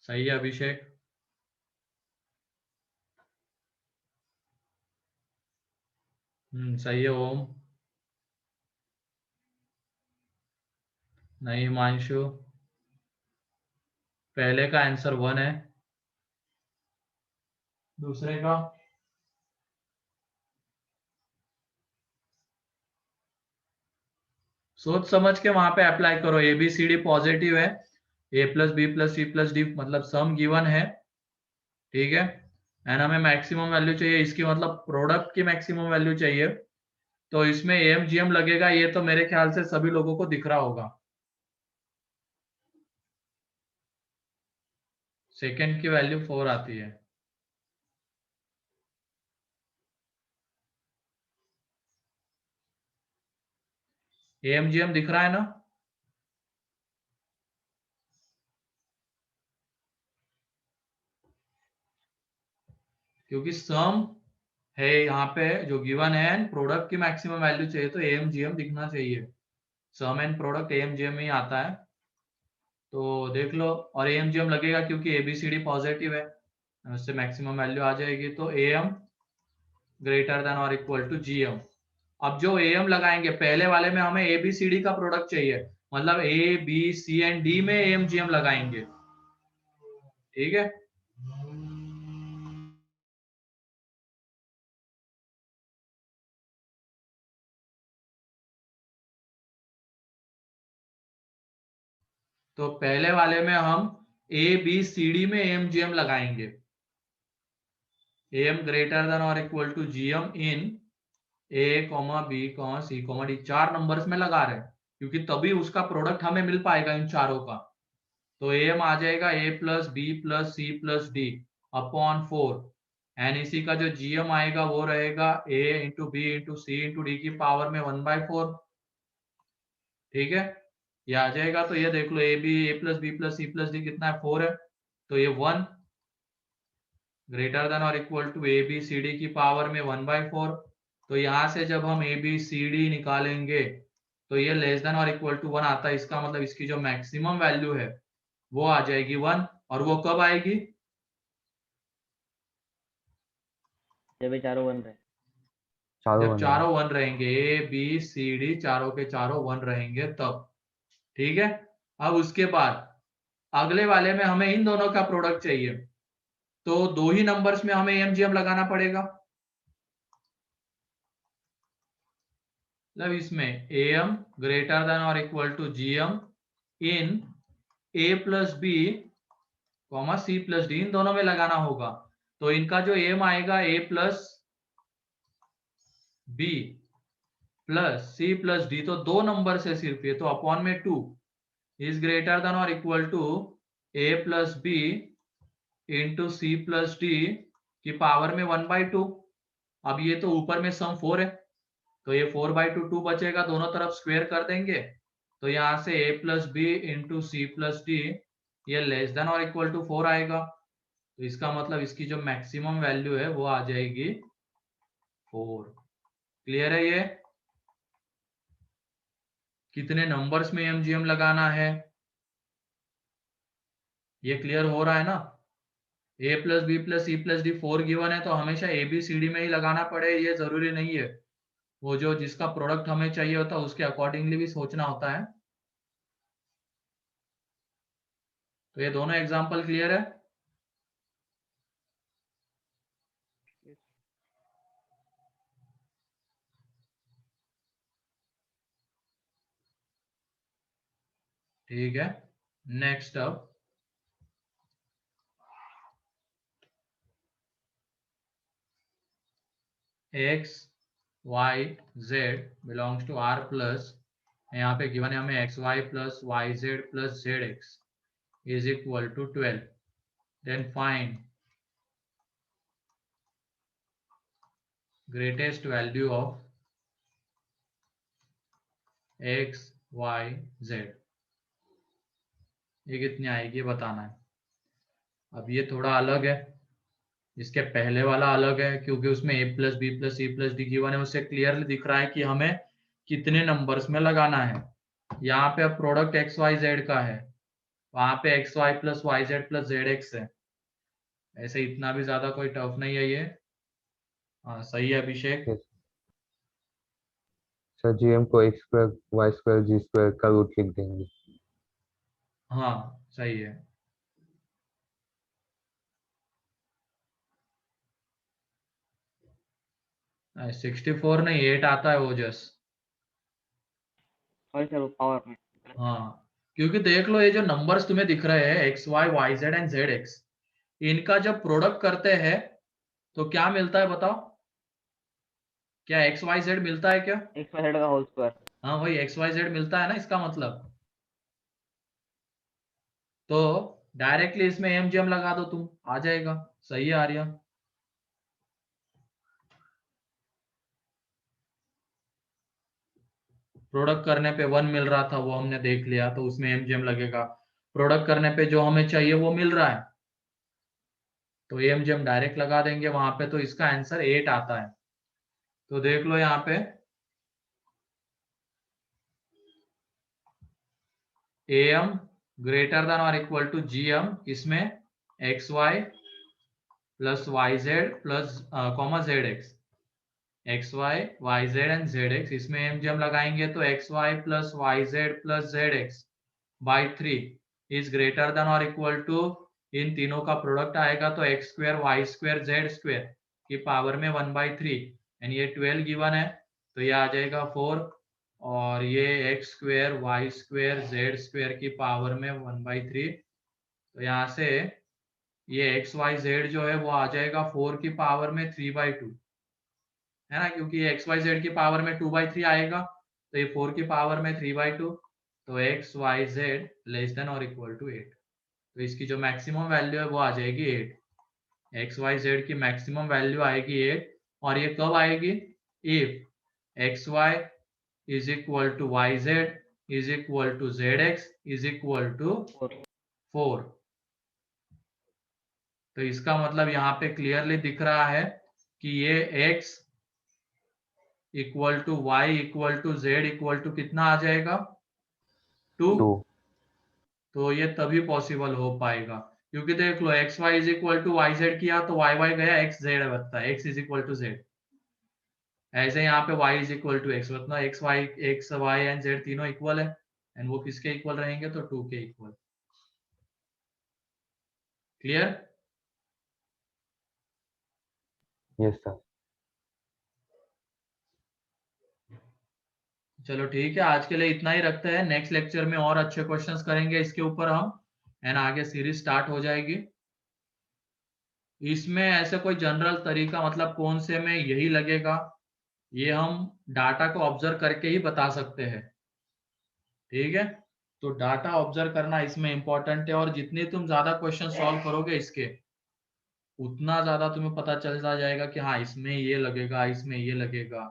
सही है अभिषेक? सही है ओम। नहीं हिमांशु, पहले का आंसर 1 है, दूसरे का सोच समझ के वहां पे अप्लाई करो। ABCD पॉजिटिव है, a plus b plus c plus d मतलब सम गिवन है। ठीक है, एंड हमें मैक्सिमम वैल्यू चाहिए, इसकी मतलब प्रोडक्ट की मैक्सिमम वैल्यू चाहिए। तो इसमें AMGM लगेगा, ये तो मेरे ख्याल से सभी लोगों को दिख रहा होगा। सेकेंड की वैल्यू 4 आती है। AMGM दिख रहा है ना? क्योंकि सम है यहाँ पे जो गिवन है एंड प्रोडक्ट की मैक्सिमम वैल्यू चाहिए तो AMGM दिखना चाहिए। सम एंड प्रोडक्ट AMGM में ही आता है, तो देख लो। और AMGM लगेगा क्योंकि ABCD पॉजिटिव है, उससे मैक्सिमम वैल्यू आ जाएगी। तो AM ग्रेटर देन और इक्वल टू GM। अब जो AM लगाएंगे, पहले वाले में हमें ABCD का प्रोडक्ट चाहिए, मतलब A B C and D में AMGM लगाएंगे। ठीक है, तो पहले वाले में हम ABCD में AMGM लगाएंगे। AM ग्रेटर देन और इक्वल टू GM इन A, B, C, D, 4 numbers में लगा रहे हैं क्योंकि तभी उसका प्रोडक्ट हमें मिल पाएगा इन चारों का। तो AM आ जाएगा A plus b plus c plus d upon 4 and इसी का जो GM आएगा वो रहेगा A into b into c into d की पावर में 1/4। ठीक है, ये आ जाएगा। तो ये देख लो a b a plus b plus c plus d कितना है 4 है, तो ये 1 ग्रेटर देन और equal to a B c d की पावर में 1/4। तो यहाँ से जब हम ए बी सी डी निकालेंगे तो ये लेस देन और इक्वल टू 1 आता है। इसका मतलब इसकी जो मैक्सिमम वैल्यू है वो आ जाएगी 1। और वो कब आएगी? जब ये चारों 1 रहे। चारों जब बन चारों 1 रहेंगे, ए बी सी डी चारों के चारों 1 रहेंगे तब। ठीक है, अब उसके बाद अगले वाले में हमें इन दोनों का प्रोडक्ट चाहिए, तो दो ही नंबर्स में हमें एमजीएम लगाना पड़ेगा। मतलब इसमें एम ग्रेटर देन और इक्वल टू जीएम इन a plus b comma c plus d, इन दोनों में लगाना होगा। तो इनका जो एम आएगा a plus b plus c plus d, तो दो नंबर से सिर्फ ये, तो अपॉन में 2 इज ग्रेटर देन और equal to a plus b into c plus d की पावर में 1/2। अब ये तो ऊपर में सम 4 है, तो ये 4/2 2 बचेगा, दोनों तरफ स्क्वायर कर देंगे। तो यहाँ से a plus b into c plus d ये लेस देन और इक्वल टू 4 आएगा। तो इसका मतलब इसकी जो मैक्सिमम वैल्यू है वो आ जाएगी 4। क्लियर है? ये कितने नंबर्स में एमजीएम लगाना है ये क्लियर हो रहा है ना? a plus b plus c plus d 4 given है, तो हमेशा ए बी सी डी में ही लगाना पड़े ये जरूरी नहीं है। वो जो जिसका प्रोडक्ट हमें चाहिए होता है उसके अकॉर्डिंगली भी सोचना होता है। तो ये दोनों एग्जांपल क्लियर है? ठीक है, नेक्स्ट अब x y z belongs to r plus, यहाँ पे गिवन है हमें x y plus y z plus z x is equal to 12। Then find greatest value of x y z, ये कितनी आएगी बताना है। अब ये थोड़ा अलग है, इसके पहले वाला अलग है क्योंकि उसमें a plus b plus c plus d given है, उससे क्लियरली दिख रहा है कि हमें कितने नंबर्स में लगाना है। यहाँ पे अब प्रोडक्ट एक्स वाई जेड का है, वहां पे x y plus y z plus z x है। ऐसे इतना भी ज्यादा कोई टफ नहीं है ये। हाँ सही है अभिषेक। सर जीएम को x स्क्वायर वाई स्क्वायर जी स्क्वायर का रूट लिख देंगे। हाँ सही है। नहीं, 64 नहीं 8 आता है वो जस्ट। सॉरी सर, वो पावर में। हाँ क्योंकि देख लो ये जो नंबर्स तुम्हें दिख रहे हैं x y y z and z x, इनका जब प्रोडक्ट करते हैं तो क्या मिलता है बताओ? क्या एक्स वाई जेड मिलता है क्या? एक्स वाई जेड का होल स्क्वायर। हाँ वही एक्स वाई जेड मिलता है ना इसका मतलब। तो डायरेक्टली इसमें एमजीएम लगा दो तुम, आ जाएगा। सही है आर्या। प्रोडक्ट करने पे 1 मिल रहा था वो हमने देख लिया, तो उसमें एमजीएम लगेगा। प्रोडक्ट करने पे जो हमें चाहिए वो मिल रहा है तो एमजीएम डायरेक्ट लगा देंगे वहां पे, तो इसका आंसर 8 आता है। तो देख लो यहाँ पे एम ग्रेटर देन और इक्वल टू जीएम, इसमें x y plus y z plus comma z x, x y y z and z x, इसमें एमजीएम लगाएंगे तो x y plus y z plus z x by 3 is greater than और equal to, इन तीनों का product आएगा तो x square y square z square की पावर में 1/3 एंड ये 12 गिवन है तो ये आ जाएगा 4, और ये x square y square z square की पावर में 1/3, तो यहाँ से ये एक्स वाई जेड जो है वो आ जाएगा 4 की पावर में 3/2, है ना, क्योंकि ये एक्स वाई जेड की पावर में 2/3 आएगा तो ये 4 की पावर में 3/2, तो x Y z less than और इक्वल टू 8। तो इसकी जो मैक्सिमम वैल्यू है वो आ जाएगी 8। एक्स वाई जेड की मैक्सिमम वैल्यू आएगी 8, और ये कब आएगी? If x y is equal to y z is equal to ZX is equal to 4। तो इसका मतलब यहाँ पे क्लियरली दिख रहा है कि ये x equal to y equal to z equal to कितना आ जाएगा 2। 2। तो ये तभी पॉसिबल हो पाएगा क्योंकि देख लो x y is equal to y z किया तो वाई वाई गया एक्स जेड बनता है x is equal to z. ऐसे यहाँ पे y is equal to x मतलब एक्स वाई एंड जेड तीनों इक्वल है एंड वो किसके इक्वल रहेंगे तो 2 के इक्वल। क्लियर? Yes sir. चलो ठीक है, आज के लिए इतना ही रखते हैं। नेक्स्ट लेक्चर में और अच्छे क्वेश्चंस करेंगे इसके ऊपर हम एंड आगे सीरीज स्टार्ट हो जाएगी। इसमें ऐसे कोई जनरल तरीका मतलब कौन से में यही लगेगा ये हम डाटा को ऑब्जर्व करके ही बता सकते हैं। ठीक है, तो डाटा ऑब्जर्व करना इसमें इंपॉर्टेंट है और जितने तुम ज्यादा क्वेश्चन सॉल्व करोगे इसके उतना ज्यादा तुम्हें पता चलता जाएगा कि हाँ इसमें ये लगेगा इसमें ये लगेगा।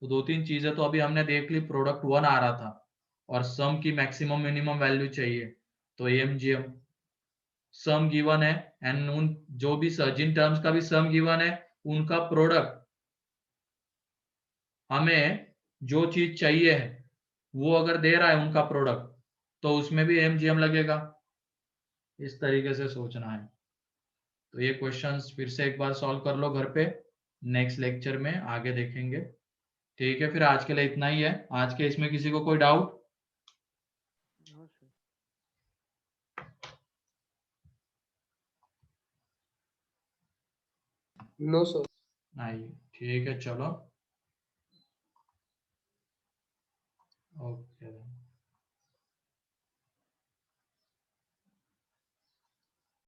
तो 2-3 चीजें तो अभी हमने देख ली। प्रोडक्ट 1 आ रहा था और सम की मैक्सिमम मिनिमम वैल्यू चाहिए तो AMGM सम गिवन है एंड उन जो भी जिन टर्म्स का भी सम गिवन है उनका प्रोडक्ट हमें जो चीज चाहिए है वो अगर दे रहा है उनका प्रोडक्ट तो उसमें भी AMGM लगेगा। इस तरीके से सोचना है। तो ये क्वेश्चंस फिर से एक बार सॉल्व कर लो घर पे, नेक्स्ट लेक्चर में आगे देखेंगे। ठीक है, फिर आज के लिए इतना ही है। आज के इसमें किसी को कोई डाउट? No, sir. नहीं, ठीक है, चलो ओके।